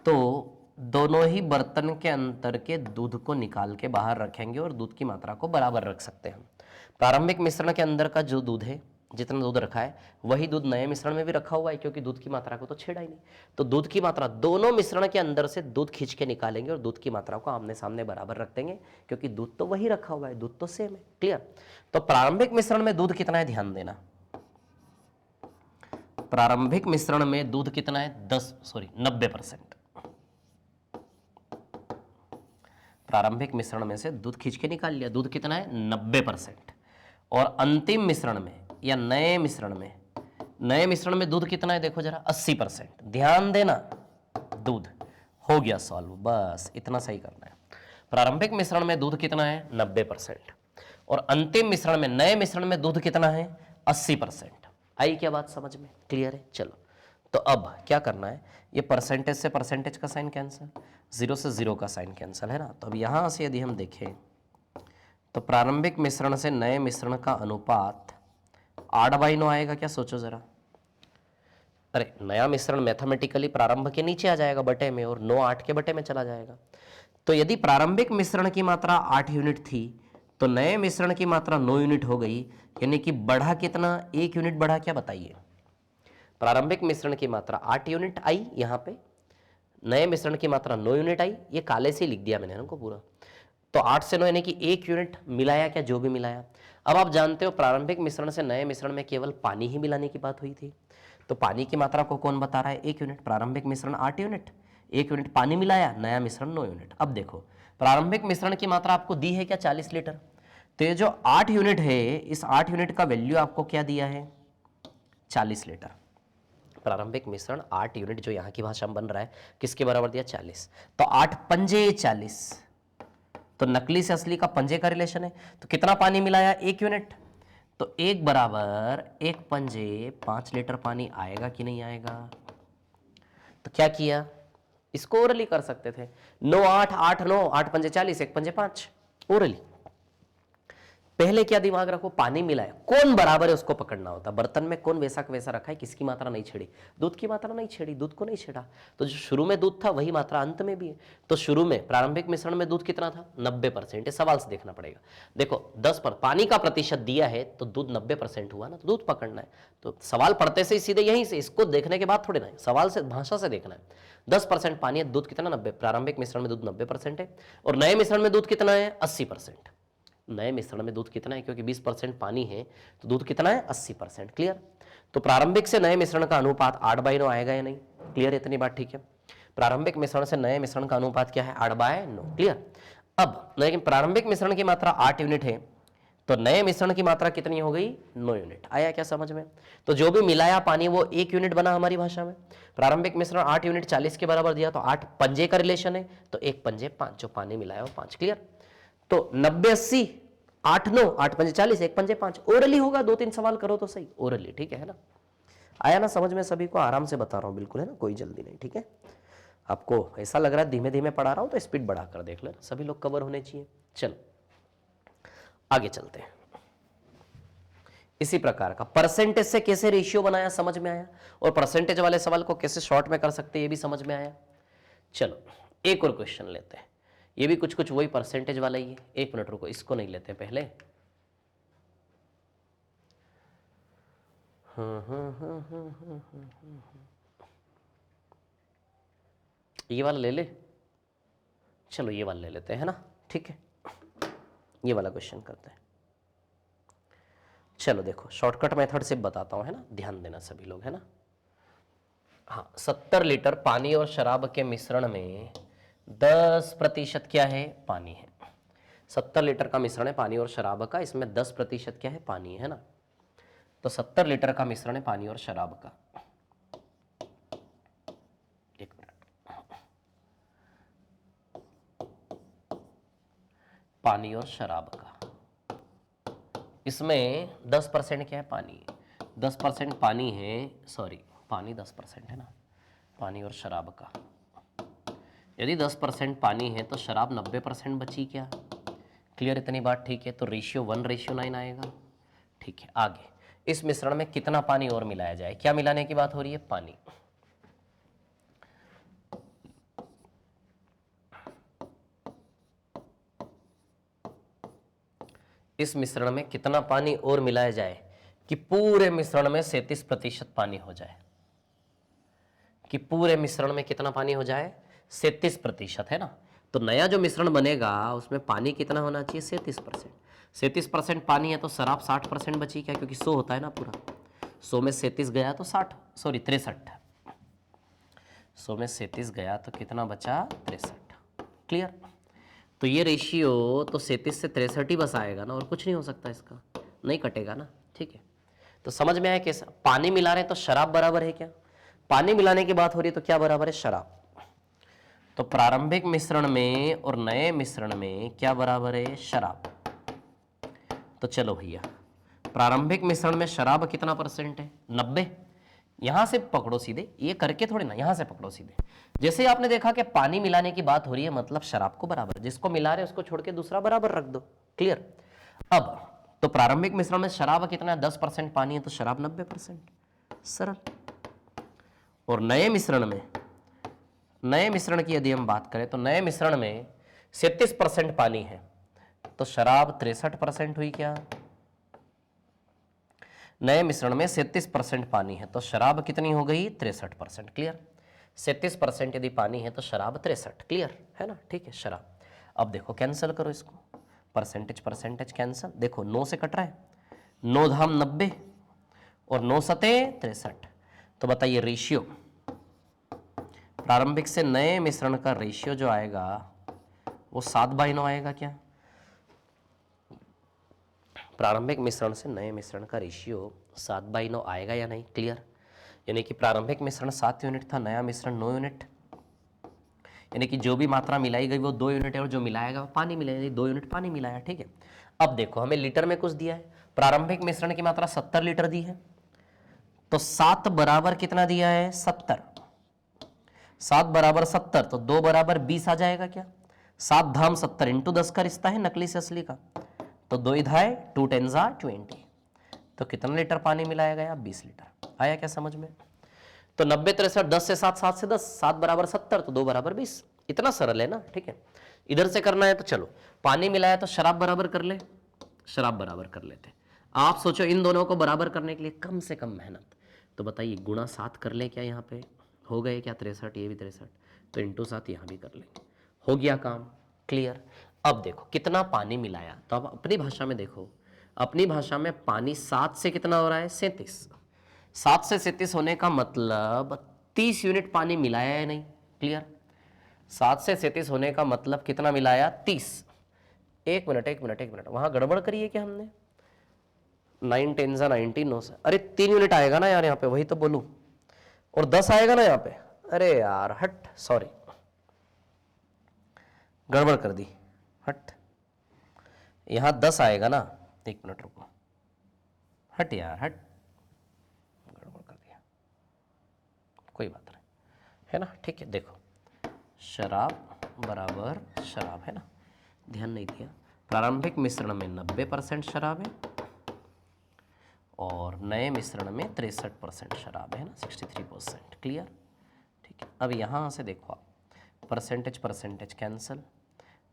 तो दोनों ही बर्तन के अंतर के दूध को निकाल के बाहर रखेंगे और दूध की मात्रा को बराबर रख सकते हैं। प्रारंभिक मिश्रण के अंदर का जो दूध है, जितना दूध रखा है वही दूध नए मिश्रण में भी रखा हुआ है, क्योंकि दूध की मात्रा को तो छेड़ा ही नहीं। तो दूध की मात्रा दोनों मिश्रण के अंदर से दूध खींच के निकालेंगे और दूध की मात्रा को आमने सामने बराबर रख देंगे, क्योंकि दूध तो वही रखा हुआ है, दूध तो सेम है। क्लियर। तो प्रारंभिक मिश्रण में दूध कितना है, ध्यान देना, प्रारंभिक मिश्रण में दूध कितना है, 90%। प्रारंभिक मिश्रण में से दूध खींच के निकाल लिया, दूध कितना है, 90%। और अंतिम मिश्रण में या नए मिश्रण में दूध कितना है, देखो जरा, 80%। ध्यान देना, दूध हो गया सॉल्व, बस इतना सही करना है। प्रारंभिक मिश्रण में दूध कितना है, 90%, और अंतिम मिश्रण में, नए मिश्रण में दूध कितना है, 80%। आई क्या बात समझ में, क्लियर है। चलो तो अब क्या करना है, ये परसेंटेज से परसेंटेज का साइन कैंसिल, 0 से 0 का साइन कैंसिल है ना। तो अब यहां से यदि हम देखें तो प्रारंभिक मिश्रण से नए मिश्रण का अनुपात 8/9 आएगा क्या, सोचो जरा। अरे नया मिश्रण मैथमेटिकली प्रारंभ के नीचे आ जाएगा बटे में, और 9 8 के बटे में चला जाएगा। तो यदि प्रारंभिक मिश्रण की मात्रा 8 यूनिट थी तो नए मिश्रण की मात्रा 9 यूनिट हो गई, यानी कि बढ़ा कितना, 1 यूनिट बढ़ा क्या, बताइए। प्रारंभिक मिश्रण की मात्रा 8 यूनिट आई यहां पे, नए मिश्रण की मात्रा 9 यूनिट आई, ये काले से लिख दिया मैंने उनको पूरा। तो 8 से 9 यानी कि 1 यूनिट मिलाया क्या, जो भी मिलाया। अब आप जानते हो प्रारंभिक मिश्रण से नए मिश्रण में केवल पानी ही मिलाने की बात हुई थी, तो पानी की मात्रा को कौन बता रहा है, 1 यूनिट। प्रारंभिक मिश्रण 8 यूनिट, 1 यूनिट पानी मिलाया, नया मिश्रण 9 यूनिट। अब देखो प्रारंभिक मिश्रण की मात्रा आपको दी है क्या, 40 लीटर। तो ये जो 8 यूनिट है, इस 8 यूनिट का वैल्यू आपको क्या दिया है, 40 लीटर। प्रारंभिक मिश्रण 8 यूनिट जो यहाँ की भाषा में बन रहा है, किसके बराबर दिया, 40। तो 8 पंजे 40, तो नकली से असली का पंजे का रिलेशन है। तो कितना पानी मिलाया, 1 यूनिट। तो 1 बराबर 1 पंजे 5 लीटर पानी आएगा कि नहीं आएगा। तो क्या किया, इसको ओरली कर सकते थे, 9 8 8 9 8 पंजे 40, 1 पंजे 5, ओरली। पहले क्या दिमाग रखो, पानी मिलाया, कौन बराबर है उसको पकड़ना होता। बर्तन में कौन वैसा का वैसा रखा है, किसकी मात्रा नहीं छेड़ी, दूध की मात्रा नहीं छेड़ी, दूध को नहीं छेड़ा। तो जो शुरू में दूध था वही मात्रा अंत में भी है। तो शुरू में प्रारंभिक मिश्रण में दूध कितना था, 90%। ये सवाल से देखना पड़ेगा। देखो 10 पर पानी का प्रतिशत दिया है तो दूध 90% हुआ ना, तो दूध पकड़ना है। तो सवाल पढ़ते से ही सीधे यहीं से, इसको देखने के बाद थोड़े ना, सवाल से भाषा से देखना है। 10% पानी है, दूध कितना, 90। प्रारंभिक मिश्रण में दूध 90% है, और नए मिश्रण में दूध कितना है, 80%। नए मिश्रण में दूध कितना है, क्योंकि 20% पानी है तो दूध कितना है, 80%। क्लियर। तो प्रारंभिक से नए मिश्रण का अनुपात 8/9 आएगा या नहीं, क्लियर, इतनी बात ठीक है। प्रारंभिक मिश्रण से नए मिश्रण का अनुपात क्या है, 8/9, क्लियर। अब लेकिन प्रारंभिक मिश्रण की मात्रा 8 यूनिट है, तो नए मिश्रण की मात्रा कितनी हो गई, 9 यूनिट। आया क्या समझ में। तो जो भी मिलाया पानी वो 1 यूनिट बना हमारी भाषा में। प्रारंभिक मिश्रण 8 यूनिट 40 के बराबर दिया, तो 8 पंजे का रिलेशन है, तो 1 पंजे 5, जो पानी मिलाया वो 5। क्लियर। तो 90 80 8 9 8 पंजे 40, 1 पंजे 5, ओरली होगा, 2 3 सवाल करो तो सही, ओरली, ठीक है ना। आया ना समझ में सभी को, आराम से बता रहा हूं बिल्कुल, है ना, कोई जल्दी नहीं, ठीक है। आपको ऐसा लग रहा है धीमे धीमे पढ़ा रहा हूं तो स्पीड बढ़ाकर देख लेना, सभी लोग कवर होने चाहिए। चलो आगे चलते हैं। इसी प्रकार का परसेंटेज से कैसे रेशियो बनाया समझ में आया, और परसेंटेज वाले सवाल को कैसे शॉर्ट में कर सकते हैं ये भी समझ में आया। चलो एक और क्वेश्चन लेते हैं, ये भी कुछ कुछ वही परसेंटेज वाला ही है। एक मिनट रुको, इसको नहीं लेते पहले। ये वाला ले ले, चलो ये वाला ले लेते हैं, है ना, ठीक है। ये वाला क्वेश्चन करते हैं। चलो देखो शॉर्टकट मेथड से बताता हूं, है ना, ध्यान देना सभी लोग, है ना। हाँ, 70 लीटर पानी और शराब के मिश्रण में 10% क्या है, पानी है। 70 लीटर का मिश्रण है पानी और शराब का, इसमें 10% क्या है, पानी है ना। तो 70 लीटर का मिश्रण है पानी और शराब का, एक मिनट, पानी और शराब का, इसमें 10% क्या है, पानी। 10% पानी है, सॉरी पानी 10% है ना, पानी और शराब का। यदि 10% पानी है तो शराब 90% बची क्या। क्लियर, इतनी बात ठीक है। तो रेशियो 1:9 आएगा। ठीक है, आगे इस मिश्रण में कितना पानी और मिलाया जाए, क्या मिलाने की बात हो रही है, पानी। इस मिश्रण में कितना पानी और मिलाया जाए कि पूरे मिश्रण में 37% पानी हो जाए, कि पूरे मिश्रण में कितना पानी हो जाए, 37%, है ना। तो नया जो मिश्रण बनेगा उसमें पानी कितना होना चाहिए, 37%। 37% पानी है तो शराब 60% बची क्या, क्योंकि 100 होता है ना पूरा। 100 में 37 गया तो 60, सॉरी 63। 100 में 37 गया तो कितना बचा, 63। क्लियर। तो ये रेशियो तो 37 से 63 ही बस आएगा ना, और कुछ नहीं हो सकता, इसका नहीं कटेगा ना। ठीक है, तो समझ में आया कैसा। पानी मिला रहे हैं तो शराब बराबर है क्या, पानी मिलाने की बात हो रही है तो क्या बराबर है, शराब। तो प्रारंभिक मिश्रण में और नए मिश्रण में क्या बराबर है, शराब। तो चलो भैया, प्रारंभिक मिश्रण में शराब कितना परसेंट है, 90। यहां से पकड़ो सीधे, ये करके थोड़ी ना, यहां से पकड़ो सीधे। जैसे आपने देखा कि पानी मिलाने की बात हो रही है, मतलब शराब को बराबर, जिसको मिला रहे उसको छोड़ के दूसरा बराबर रख दो। क्लियर। अब तो प्रारंभिक मिश्रण में शराब कितना है, 10% पानी है तो शराब 90%, सरल। और नए मिश्रण की यदि हम बात करें तो नए मिश्रण में 37% पानी है तो शराब 63% हुई क्या। नए मिश्रण में 37% पानी है तो शराब कितनी हो गई, 63%। क्लियर। 37% यदि पानी है तो शराब 63। क्लियर है ना, ठीक है, शराब। अब देखो कैंसिल करो इसको, परसेंटेज कैंसिल। देखो 9 से कट रहा है, 9 धाम 90 और 9 सते 63। तो बताइए रेशियो, प्रारंभिक से नए मिश्रण का रेशियो जो आएगा वो 7/9 आएगा क्या। प्रारंभिक मिश्रण से नए मिश्रण का रेशियो 7/9 आएगा या नहीं। क्लियर। यानी कि प्रारंभिक मिश्रण 7 यूनिट था, नया मिश्रण 9 यूनिट, यानी कि जो भी मात्रा मिलाई गई वो 2 यूनिट है, और जो मिलाएगा वो पानी मिलाएगा, 2 यूनिट पानी मिलाया। ठीक है। अब देखो हमें लीटर में कुछ दिया है, प्रारंभिक मिश्रण की मात्रा 70 लीटर दी है, तो 7 बराबर कितना दिया है, 70। 7 बराबर 70 तो 2 बराबर 20 आ जाएगा क्या। 7 धाम 70 इंटू 10 का रिश्ता है नकली से असली का, तो 2 इधाए 2 टेंजा 20। तो कितना लीटर पानी मिलाया गया, 20 लीटर। आया क्या समझ में। तो 90 63 10 से 7 7 से 10, 7 बराबर 70 तो 2 बराबर 20। इतना सरल है ना। ठीक है, इधर से करना है तो चलो, पानी मिलाया तो शराब बराबर कर ले, शराब बराबर कर लेते। आप सोचो इन दोनों को बराबर करने के लिए कम से कम मेहनत, तो बताइए गुणा 7 कर ले क्या, यहाँ पे हो गए क्या 63, ये भी 63, तो इंटू 7 यहाँ भी कर लेंगे, हो गया काम। क्लियर। अब देखो कितना पानी मिलाया, तो अब अपनी भाषा में देखो, अपनी भाषा में पानी 7 से कितना हो रहा है, 37। 7 से 37 होने का मतलब 30 यूनिट पानी मिलाया है नहीं। क्लियर। 7 से 37 होने का मतलब कितना मिलाया, 30। एक मिनट, वहां गड़बड़ करी है क्या हमने। 9 टेंजा 19, 9 से, अरे 3 यूनिट आएगा ना यार यहाँ पे, वही तो बोलूं, और 10 आएगा ना यहाँ पे। अरे यार हट, सॉरी गड़बड़ कर दी, हट। यहाँ 10 आएगा ना, एक मिनट रुको, हट यार हट, गड़बड़ कर दिया, कोई बात नहीं, है ना। ठीक है, देखो शराब बराबर शराब, है ना, ध्यान नहीं दिया। प्रारंभिक मिश्रण में 90% शराब है और नए मिश्रण में 63% शराब है ना, 63%। क्लियर। ठीक है, अब यहाँ से देखो आप, परसेंटेज कैंसिल,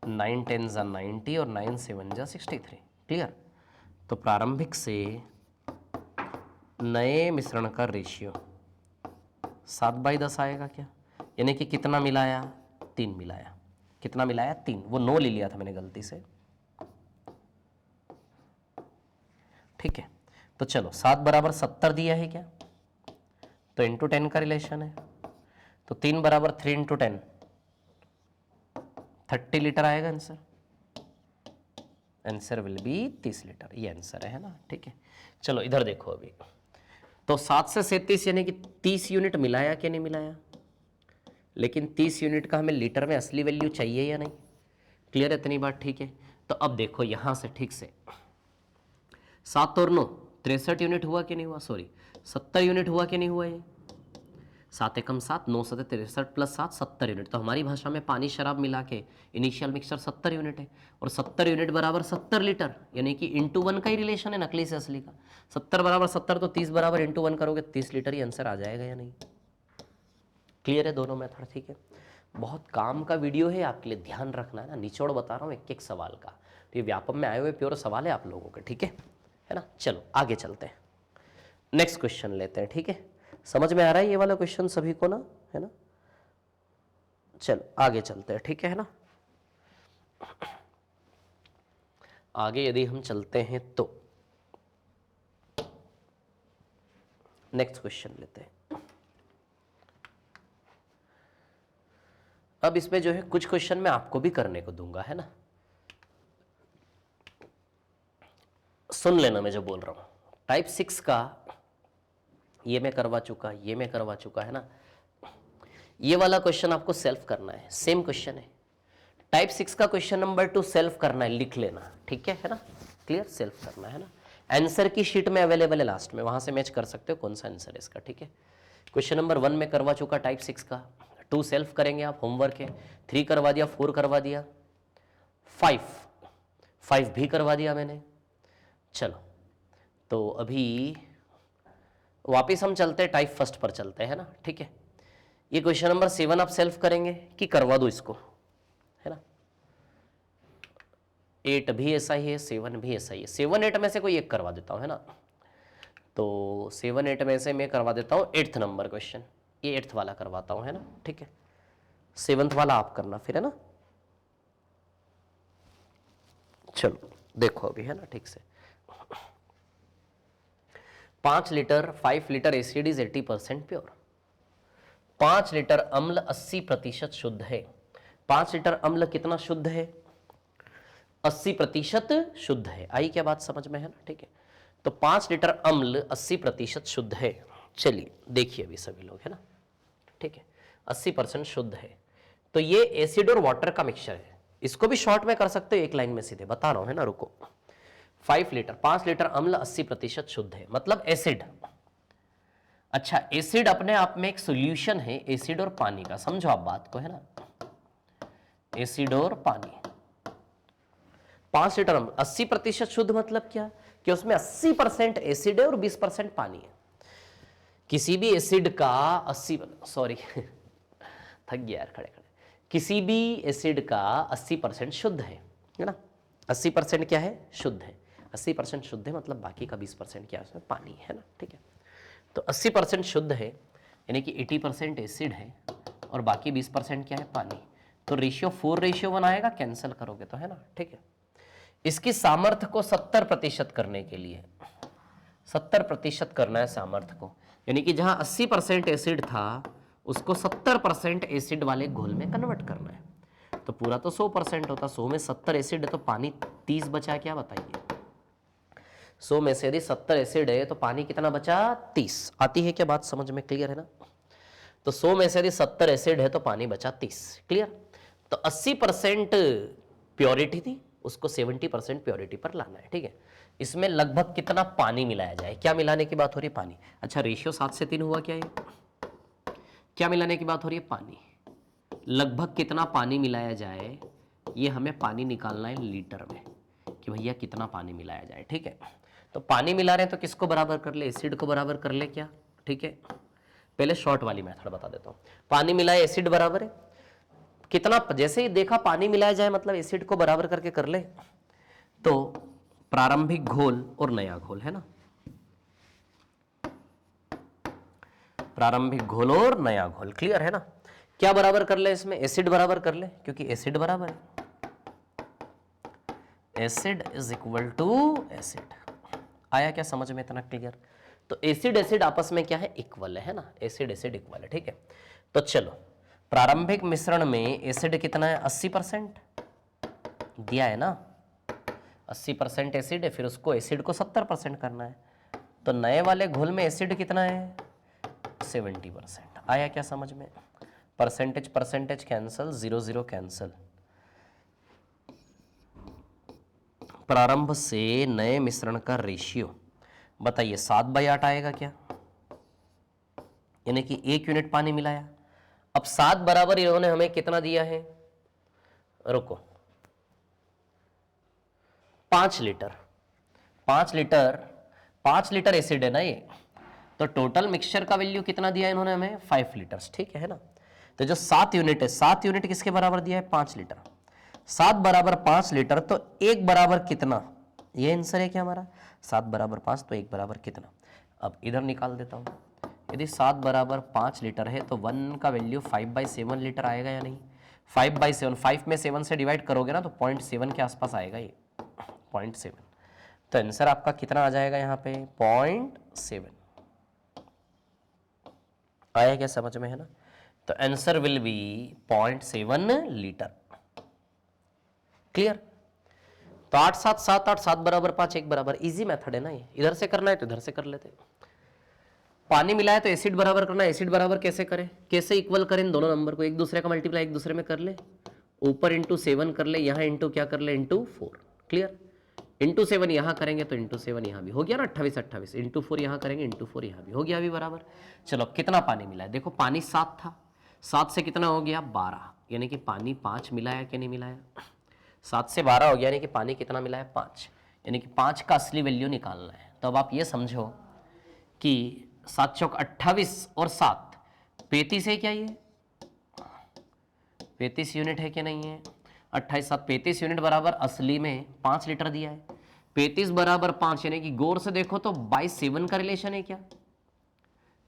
9 10 जा 90 और 9 7 जा 63। क्लियर। तो प्रारंभिक से नए मिश्रण का रेशियो 7/10 आएगा क्या, यानी कि कितना मिलाया, 3 मिलाया। कितना मिलाया, 3, वो 9 ले लिया था मैंने गलती से। ठीक है, तो चलो 7 बराबर 70 दिया है क्या, तो इंटू 10 का रिलेशन है, तो 3 बराबर 3 इंटू 10 30 लीटर आएगा answer. Answer will be 30 litre, ये आंसर है ना, ठीक है। चलो इधर देखो अभी, तो 7 से 37 यानी कि 30 यूनिट मिलाया कि नहीं मिलाया, लेकिन 30 यूनिट का हमें लीटर में असली वैल्यू चाहिए या नहीं, क्लियर है इतनी बात, ठीक है। तो अब देखो यहां से ठीक से 7 और 9 63 यूनिट हुआ कि नहीं हुआ, सॉरी 70 यूनिट हुआ कि नहीं हुआ, ये 7 एकम 7, 9 7 63 प्लस 7 70 यूनिट। तो हमारी भाषा में पानी शराब मिला के इनिशियल मिक्सचर 70 यूनिट है, और 70 यूनिट बराबर 70 लीटर, यानी कि इंटू 1 का ही रिलेशन है नकली से असली का। 70 बराबर 70, तो 30 बराबर इंटू 1 करोगे 30 लीटर ही आंसर आ जाएगा या नहीं। क्लियर है दोनों मेथड, ठीक है। बहुत काम का वीडियो है आपके लिए, ध्यान रखना है ना, निचोड़ बता रहा हूँ एक एक सवाल का। तो ये व्यापम में आए हुए प्योर सवाल है आप लोगों के, ठीक है ना। चलो आगे चलते हैं, नेक्स्ट क्वेश्चन लेते हैं, ठीक है। समझ में आ रहा है ये वाला क्वेश्चन सभी को ना, है ना। चलो आगे चलते हैं, ठीक है ना। आगे यदि हम चलते हैं तो नेक्स्ट क्वेश्चन लेते हैं। अब इसमें जो है कुछ क्वेश्चन मैं आपको भी करने को दूंगा, है ना। सुन लेना मैं जो बोल रहा हूं। टाइप 6 का ये मैं करवा चुका, ये मैं करवा चुका, है ना। ये वाला क्वेश्चन आपको सेल्फ करना है, सेम क्वेश्चन है। टाइप 6 का क्वेश्चन नंबर 2 सेल्फ करना है, लिख लेना, ठीक है ना। क्लियर, सेल्फ करना है ना। आंसर की शीट में अवेलेबल है लास्ट में, वहां से मैच कर सकते हो कौन सा आंसर है इसका, ठीक है। क्वेश्चन नंबर 1 में करवा चुका टाइप 6 का, 2 सेल्फ करेंगे आप, होमवर्क है। 3 करवा दिया, 4 करवा दिया, 5 भी करवा दिया मैंने। चलो तो अभी वापिस हम चलते हैं, टाइप फर्स्ट पर चलते हैं ना, ठीक है। ये क्वेश्चन नंबर 7 आप सेल्फ करेंगे कि करवा दो इसको, है ना। 8 भी ऐसा ही है, 7 भी ऐसा ही है। 7 8 में से कोई एक करवा देता हूं, है ना। तो 7 8 में से मैं करवा देता हूं 8th नंबर क्वेश्चन, ये 8th वाला करवाता हूं, है ना, ठीक है। 7th वाला आप करना फिर, है ना। चलो देखो अभी, है ना, ठीक से। 5 litre 5 litre acid is 80% pure. 5 litre अम्ल 80% शुद्ध है। 5 लीटर अम्ल कितना शुद्ध है, 80% शुद्ध है। आई क्या बात समझ में, है ना, ठीक है। तो 5 लीटर अम्ल 80% शुद्ध है। चलिए देखिए अभी सभी लोग, है ना, ठीक है। 80% शुद्ध है, तो ये एसिड और वाटर का मिक्सचर है। इसको भी शॉर्ट में कर सकते हो, एक लाइन में सीधे बता रहा हूं, है ना। रुको, 5 लीटर अम्ल 80% शुद्ध है, मतलब एसिड। अच्छा, एसिड अपने आप में एक सॉल्यूशन है, एसिड और पानी का, समझो आप बात को, है ना। एसिड और पानी, 5 लीटर अम्ल 80% शुद्ध, मतलब क्या कि उसमें 80% एसिड है और 20% पानी है। किसी भी एसिड का 80, सॉरी थक गया यार खड़े खड़े, किसी भी एसिड का 80% शुद्ध है ना। 80% क्या है, शुद्ध है। 80% शुद्ध है मतलब बाकी का 20% क्या है, उसमें पानी है ना, ठीक है। तो 80% शुद्ध है, यानी कि 80% एसिड है और बाकी 20% क्या है, पानी। तो रेशियो 4:1 आएगा, कैंसिल करोगे तो, है ना, ठीक है। इसकी सामर्थ्य को 70% करने के लिए 70% करना है सामर्थ्य को, यानी कि जहां 80% एसिड था उसको 70% एसिड वाले घोल में कन्वर्ट करना है। तो पूरा तो 100% होता, 100 में 70 एसिड है तो पानी 30 बचा, क्या बताइए। 100 में से यदि 70 एसिड है तो पानी कितना बचा, 30। आती है क्या बात समझ में, क्लियर है ना। तो 100 में से यदि 70 एसिड है तो पानी बचा 30, क्लियर। तो 80% प्योरिटी थी, उसको 70% प्योरिटी पर लाना है, ठीक है। इसमें लगभग कितना पानी मिलाया जाए, क्या मिलाने की बात हो रही है, पानी। अच्छा, रेशियो 7 से 3 हुआ क्या, ये क्या मिलाने की बात हो रही है, पानी। लगभग कितना पानी मिलाया जाए, ये हमें पानी निकालना है लीटर में, कि भैया कितना पानी मिलाया जाए, ठीक है। तो पानी मिला रहे हैं तो किसको बराबर कर ले, एसिड को बराबर कर ले क्या, ठीक है। पहले शॉर्ट वाली मेथड बता देता हूं। पानी मिलाए एसिड बराबर है कितना, जैसे ही देखा पानी मिलाया जाए मतलब एसिड को बराबर करके कर ले, तो प्रारंभिक घोल और नया घोल, है ना। प्रारंभिक घोल और नया घोल, क्लियर है ना। क्या बराबर कर ले इसमें, एसिड बराबर कर ले, क्योंकि एसिड बराबर है, acid is equal to acid. आया क्या समझ में, इतना क्लियर? तो एसिड एसिड आपस में क्या है, इक्वल है ना, एसिड एसिड इक्वल है, ठीक है। तो चलो, प्रारंभिक मिश्रण में एसिड कितना है, 80% दिया है ना, 80% एसिड है, फिर उसको एसिड को 70% करना है। तो नए वाले घोल में एसिड कितना है, 70%। आया क्या समझ में? Percentage percentage cancel, 0 0 cancel. प्रारंभ से नए मिश्रण का रेशियो बताइए, 7/8 आएगा क्या? यानी कि 1 यूनिट पानी मिलाया। अब 7 बराबर इन्होंने हमें कितना दिया है, रुको, 5 लीटर, 5 लीटर, 5 लीटर एसिड है ना ये, तो टोटल मिक्सचर का वैल्यू कितना दिया है इन्होंने हमें, 5 लीटर्स, ठीक है ना। तो जो 7 यूनिट है, 7 यूनिट किसके बराबर दिया है, 5 लीटर। 7 बराबर 5 लीटर, तो 1 बराबर कितना, ये आंसर है क्या हमारा, 7 बराबर 5, तो 1 बराबर कितना। अब इधर निकाल देता हूं, यदि 7 बराबर 5 लीटर है तो 1 का वैल्यू 5/7 लीटर आएगा या नहीं, 5/7, 5 में 7 से डिवाइड करोगे ना तो 0.7 के आसपास आएगा ये, 0.7। तो आंसर आपका कितना आ जाएगा यहाँ पे, 0.7। आया क्या समझ में, है ना। तो answer will be 0.7 litre. Clear? तो 8 7 7 8 7 बराबर 5 1 बराबर, इजी मेथड है ना ये, इधर से करना है तो इधर से कर लेते। पानी मिलाया तो एसिड बराबर करना है, एसिड बराबर कैसे करें, कैसे इक्वल करें इन दोनों नंबर को, एक दूसरे का मल्टीप्लाई एक दूसरे में कर ले, ऊपर इंटू 7 कर ले, यहाँ इंटू क्या कर ले, इंटू 4। क्लियर? इंटू 7 यहाँ करेंगे तो इंटू 7 यहाँ भी हो गया ना, 28 28, इंटू 4 यहाँ करेंगे, इंटू 4 यहाँ भी हो गया अभी बराबर। चलो अब कितना पानी मिला है, देखो पानी 7 था, 7 से कितना हो गया, 12, यानी कि पानी 5 मिलाया कि नहीं मिलाया, 7 से 12 हो गया, यानी कि पानी कितना मिला है, 5, यानी कि 5 का असली वैल्यू निकालना है। तो अब आप ये समझो कि 7 चौक 28 और 7 35 है क्या, ये 35 यूनिट है कि नहीं है, 28 7 35 यूनिट बराबर असली में 5 लीटर दिया है, 35 बराबर 5, यानी कि गौर से देखो तो 7 का रिलेशन है क्या,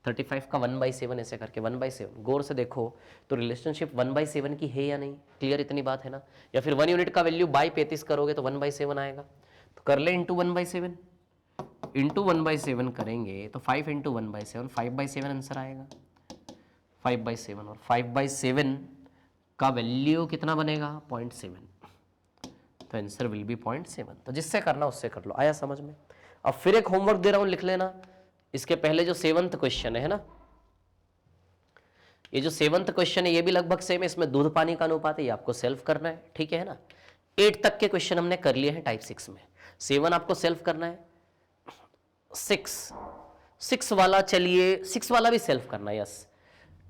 35 का 1/7 ऐसे करके 1/7, गौर से देखो तो रिलेशनशिप 1/7 की है या नहीं। क्लियर, इतनी बात है ना। या फिर 1 यूनिट का वैल्यू बाई 35 करोगे तो 1/7 आएगा, तो कर ले इंटू 1/7, इंटू 1/7 करेंगे तो 5 इंटू 1/7, 5/7 आंसर आएगा, 5/7, और 5/7 का वैल्यू कितना बनेगा, 0.7, तो आंसर विल बी 0.7। तो जिससे करना उससे कर लो। आया समझ में? अब फिर एक होमवर्क दे रहा हूं, लिख लेना। इसके पहले जो 7th क्वेश्चन है ना, ये जो 7th क्वेश्चन है ये भी लगभग सेम है, इसमें दूध पानी का अनुपात है, ये आपको सेल्फ करना है, ठीक है ना। 8 तक के क्वेश्चन हमने कर लिए हैं टाइप 6 में, 7 आपको सेल्फ करना है, 6 वाला, चलिए 6 वाला भी सेल्फ करना है, यस।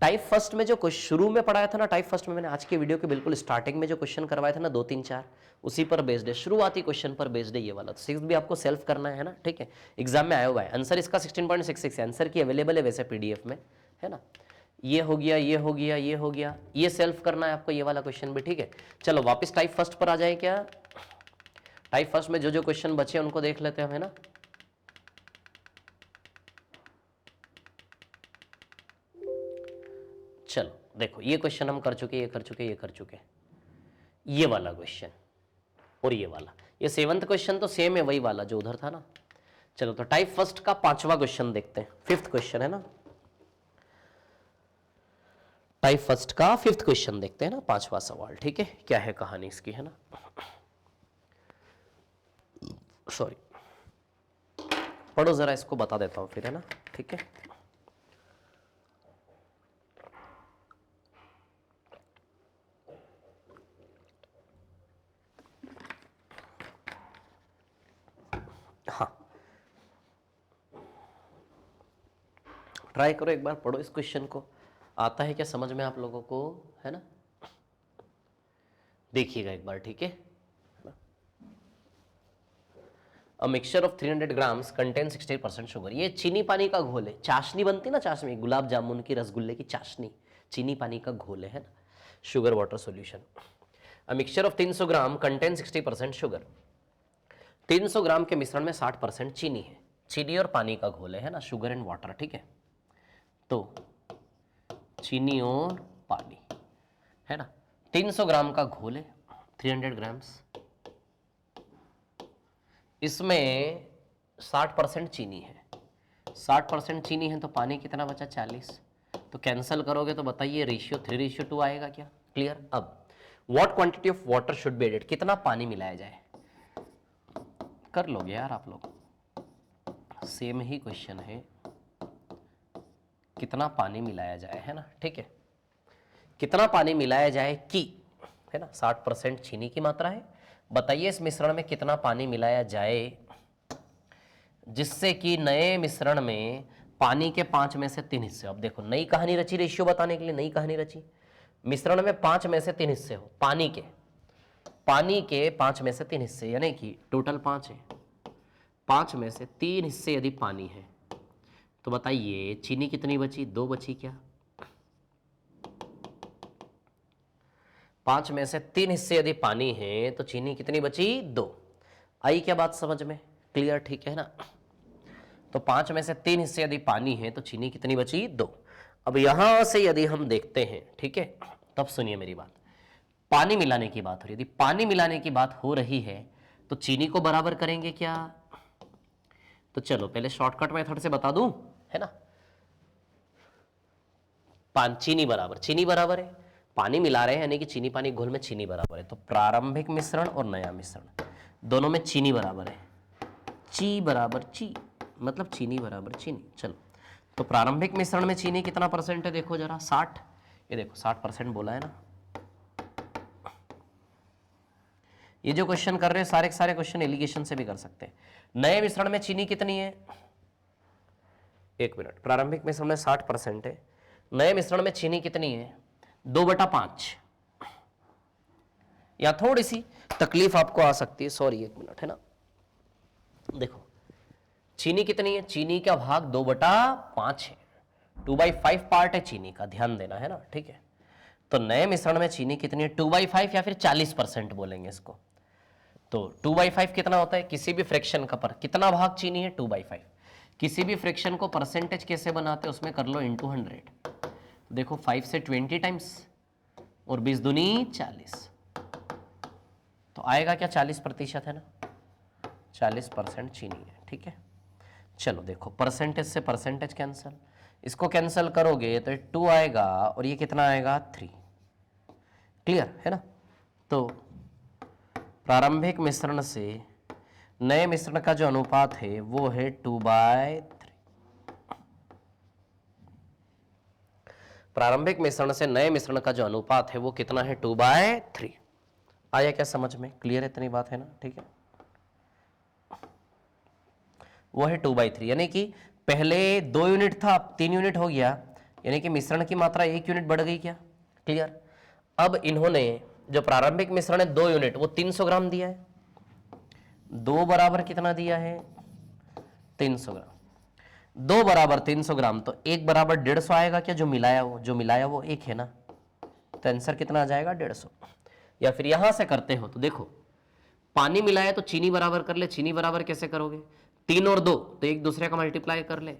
टाइप फर्स्ट में जो शुरू में पढ़ाया था ना, टाइप फर्स्ट में मैंने आज के वीडियो के बिल्कुल स्टार्टिंग में जो क्वेश्चन करवाया था ना, 2 3 4, उसी पर बेस्ड है, शुरुआती क्वेश्चन पर बेस्ड है ये वाला। तो 6 भी आपको सेल्फ करना है ना, ठीक है, एग्जाम में आया हुआ है आंसर इसका 16.66 है, आंसर की अवेलेबल है वैसे पीडीएफ में, है ना। ये हो गया, ये हो गया, ये हो गया, ये सेल्फ करना है आपको, ये वाला क्वेश्चन भी, ठीक है। चलो वापस टाइप फर्स्ट पर आ जाए क्या, टाइप फर्स्ट में जो जो क्वेश्चन बचे उनको देख लेते हैं, है ना। चलो देखो, ये क्वेश्चन हम कर चुके, ये कर चुके, ये कर चुके, ये वाला क्वेश्चन और ये वाला, ये 7th क्वेश्चन तो सेम है, वही वाला जो उधर था ना। चलो तो टाइप फर्स्ट का 5वां क्वेश्चन देखते हैं, 5th क्वेश्चन है ना, टाइप फर्स्ट का 5th क्वेश्चन देखते हैं ना, 5वां सवाल, ठीक है। क्या है कहानी इसकी, है ना, सॉरी, पढ़ो जरा इसको, बता देता हूं फिर, है ना, ठीक है। हाँ, ट्राई करो एक बार, पढ़ो इस क्वेश्चन को, आता है क्या समझ में आप लोगों को, है ना। देखिएगा एक बार, ठीक है। A mixture of 300 grams contain 60% sugar. ये चीनी पानी का घोल है, चाशनी बनती ना, चाशनी, गुलाब जामुन की, रसगुल्ले की चाशनी, चीनी पानी का घोल है ना, sugar water solution. A mixture of 300 gram contain 60% sugar. 300 ग्राम के मिश्रण में 60% चीनी है, चीनी और पानी का घोल है ना, शुगर एंड वाटर, ठीक है। तो चीनी और पानी, है ना, 300 ग्राम का घोल है, 300 ग्राम्स, इसमें 60% चीनी है, 60% चीनी है तो पानी कितना बचा 40, तो कैंसिल करोगे तो बताइए रेशियो 3:2 आएगा क्या? क्लियर। अब what quantity of water should be added, कितना पानी मिलाया जाए, कर लोगे यार आप लोग, सेम ही क्वेश्चन है, कितना पानी मिलाया जाए, है ना, ठीक है, कितना पानी मिलाया जाए कि, है ना, 60% चीनी की मात्रा है, बताइए इस मिश्रण में कितना पानी मिलाया जाए जिससे कि नए मिश्रण में पानी के 5 में से 3 हिस्से। अब देखो नई कहानी रची, रेशियो बताने के लिए नई कहानी रची, मिश्रण में 5 में से 3 हिस्से हो, पानी के 5 में से 3 हिस्से, यानी कि टोटल 5 है, 5 में से 3 हिस्से यदि पानी है तो बताइए चीनी कितनी बची, 2 बची क्या? 5 में से 3 हिस्से यदि पानी है तो चीनी कितनी बची, 2। आई क्या बात समझ में? क्लियर, ठीक है ना। तो 5 में से 3 हिस्से यदि पानी है तो चीनी कितनी बची, 2। अब यहां से यदि हम देखते हैं, ठीक है, तब सुनिए मेरी बात, पानी मिलाने की बात हो रही है, यदि पानी मिलाने की बात हो रही है तो चीनी को बराबर करेंगे क्या? तो चलो पहले शॉर्टकट मेथड से बता दूं, है ना, चीनी बराबर है, पानी मिला रहे हैं यानी कि चीनी पानी घोल में चीनी बराबर है, तो प्रारंभिक मिश्रण और नया मिश्रण दोनों में चीनी बराबर है, ची बराबर ची, मतलब चीनी बराबर चीनी। चलो तो प्रारंभिक मिश्रण में चीनी कितना परसेंट है, देखो जरा 60, ये देखो 60% बोला है ना। ये जो क्वेश्चन कर रहे हैं सारे के सारे क्वेश्चन एलिगेशन से भी कर सकते हैं। नए मिश्रण में चीनी कितनी है, एक मिनट, प्रारंभिक मिश्रण में 60% है, नए मिश्रण में चीनी कितनी है, 2/5। या थोड़ी सी तकलीफ आपको आ सकती है, सॉरी एक मिनट, है ना, देखो चीनी कितनी है, चीनी का भाग 2/5 है, 2/5 पार्ट है चीनी का, ध्यान देना, है ना, ठीक है। तो नए मिश्रण में चीनी कितनी है, 2/5 या फिर 40% बोलेंगे इसको। तो 2/5 कितना होता है, किसी भी फ्रैक्शन का पर कितना भाग चीनी है, 2/5। किसी भी फ्रैक्शन को परसेंटेज कैसे बनाते हैं, उसमें कर लो इंटू 100। देखो 5 से 20 टाइम्स और 20 दूनी 40, तो आएगा क्या, 40% है ना, 40% चीनी है, ठीक है। चलो देखो परसेंटेज से परसेंटेज कैंसिल, इसको कैंसिल करोगे तो 2 आएगा और ये कितना आएगा, 3। क्लियर है ना। तो प्रारंभिक मिश्रण से नए मिश्रण का जो अनुपात है वो है 2/3। प्रारंभिक मिश्रण से नए मिश्रण का जो अनुपात है वो कितना है, 2/3। आया क्या समझ में? क्लियर है, इतनी बात है ना, ठीक है। वो है 2/3, यानी कि पहले 2 यूनिट था, अब 3 यूनिट हो गया, यानी कि मिश्रण की मात्रा 1 यूनिट बढ़ गई क्या? क्लियर। अब इन्होंने जो प्रारंभिक मिश्रण है 2 यूनिट, वो 300 ग्राम दिया है, 2 बराबर कितना दिया है, 300 ग्राम, 2 बराबर 300 ग्राम, तो 1 बराबर 150 आएगा क्या, जो मिलाया वो 1 है ना, तो आंसर कितना आ जाएगा, 150। या फिर यहां से करते हो तो देखो पानी मिलाया तो चीनी बराबर कर ले, चीनी बराबर कैसे करोगे, 3 और 2 तो एक दूसरे का मल्टीप्लाई कर ले,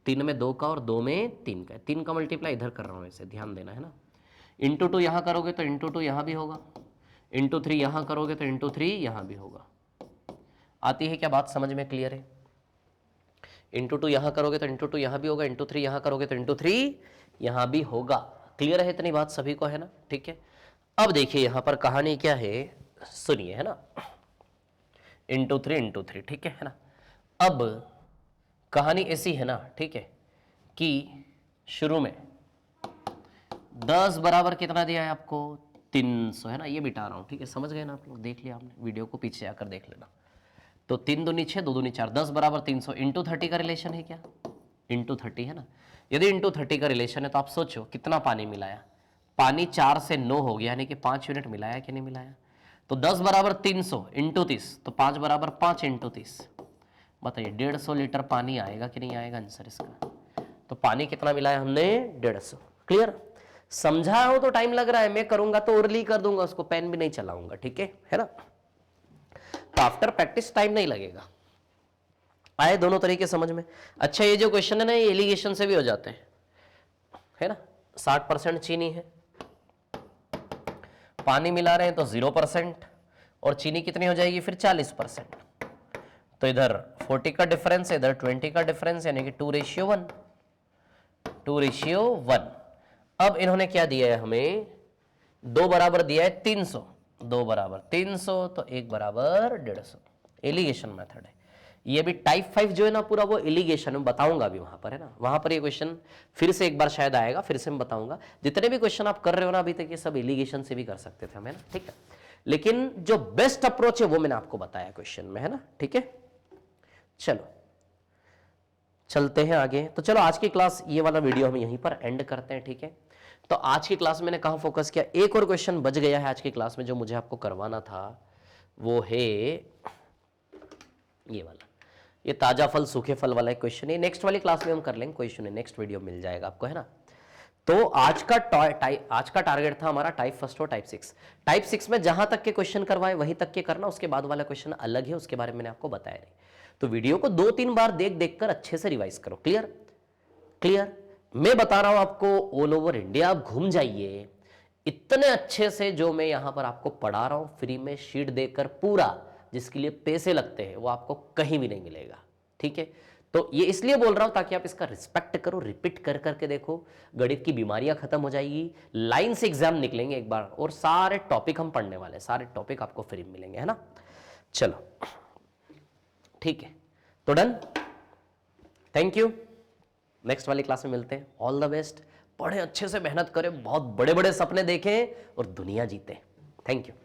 3 में 2 का और 2 में 3 का, 3 का मल्टीप्लाई इधर कर रहा हूं, ऐसे ध्यान देना, है ना। इंटू 2 यहां करोगे तो इंटू 2 यहां भी होगा, इंटू 3 यहां करोगे तो इंटू 3 यहां भी होगा। आती है क्या बात समझ में? क्लियर है। इंटू 2 यहां करोगे तो इंटू 2 यहां भी होगा, इंटू 3 यहां करोगे तो इंटू 3 यहां भी होगा। क्लियर है, इतनी बात सभी को है ना, ठीक है। अब देखिए यहां पर कहानी क्या है, सुनिए, है ना, इंटू 3, ठीक है ना। अब कहानी ऐसी है ना, ठीक है, कि शुरू में 10 बराबर कितना दिया है आपको, 300, है ना, ये मिटा रहा हूं, ठीक है, समझ गए ना आप लोग, देख लिया आपने, वीडियो को पीछे आकर देख लेना। तो 3 दूनी 6, 2 दूनी 4, 10 बराबर 300, इंटू 30 का रिलेशन है क्या, इंटू 30, है ना। यदि इंटू 30 का रिलेशन है तो आप सोचो कितना पानी मिलाया, पानी 4 से 9 हो गया, यानी कि 5 यूनिट मिलाया कि नहीं मिलाया। तो 10 बराबर 300 इंटू 30, तो 5 बराबर 5 इंटू 30, बताइए 150 लीटर पानी आएगा कि नहीं आएगा आंसर इसका। तो पानी कितना मिलाया हमने, 150। क्लियर, समझा हो तो टाइम लग रहा है, मैं करूंगा तो ओरली कर दूंगा उसको, पेन भी नहीं चलाऊंगा, ठीक है ना। तो आफ्टर प्रैक्टिस टाइम नहीं लगेगा। आए दोनों तरीके समझ में? अच्छा ये जो क्वेश्चन है ना, ये एलिगेशन से भी हो जाते हैं, है ना। 60% चीनी है, पानी मिला रहे हैं तो 0%, और चीनी कितनी हो जाएगी फिर 40%। तो इधर 40 का डिफरेंस है, इधर 20 का डिफरेंस, यानी कि 2:1, 2:1। अब इन्होंने क्या दिया है हमें, 2 बराबर दिया है 300, 2 बराबर 300 तो 1 बराबर 150। एलिगेशन मेथड है ये भी। टाइप 5 जो है ना पूरा वो एलिगेशन में बताऊंगा अभी वहां पर, है ना, वहां पर ये क्वेश्चन फिर से एक बार शायद आएगा, फिर से मैं बताऊंगा। जितने भी क्वेश्चन आप कर रहे हो ना अभी तक, ये सब एलिगेशन से भी कर सकते थे हम, है ना, ठीक है। लेकिन जो बेस्ट अप्रोच है वो मैंने आपको बताया क्वेश्चन में, है ना, ठीक है। चलो चलते हैं आगे। तो चलो आज की क्लास, ये वाला वीडियो हम यहीं पर एंड करते हैं, ठीक है। तो आज की क्लास में मैंने कहां फोकस किया, एक और क्वेश्चन बच गया है आज की क्लास में जो मुझे आपको करवाना था, वो है ये वाला, ये ताजा फल सूखे फल वाला एक क्वेश्चन है। नेक्स्ट वाली क्लास में हम कर लेंगे, कोई इशू नहीं, नेक्स्ट वीडियो मिल जाएगा आपको, है ना। तो आज का टारगेट था हमारा टाइप फर्स्ट और टाइप 6। टाइप 6 में जहां तक के क्वेश्चन करवाए वहीं तक के करना, उसके बाद वाला क्वेश्चन अलग है, उसके बारे में मैंने आपको बताया नहीं। तो वीडियो को 2-3 बार देख देख कर अच्छे से रिवाइज करो। Clear clear. मैं बता रहा हूं आपको, ऑल ओवर इंडिया आप घूम जाइए, इतने अच्छे से जो मैं यहां पर आपको पढ़ा रहा हूं फ्री में शीट देकर पूरा, जिसके लिए पैसे लगते हैं वो आपको कहीं भी नहीं मिलेगा, ठीक है। तो ये इसलिए बोल रहा हूं ताकि आप इसका रिस्पेक्ट करो, रिपीट कर करके देखो, गणित की बीमारियां खत्म हो जाएगी, लाइन से एग्जाम निकलेंगे एक बार, और सारे टॉपिक हम पढ़ने वाले हैं, सारे टॉपिक आपको फ्री में मिलेंगे, है ना। चलो ठीक है, तो डन, थैंक यू। नेक्स्ट वाली क्लास में मिलते हैं, ऑल द बेस्ट। पढ़े अच्छे से, मेहनत करें, बहुत बड़े बड़े सपने देखें और दुनिया जीते। Thank you.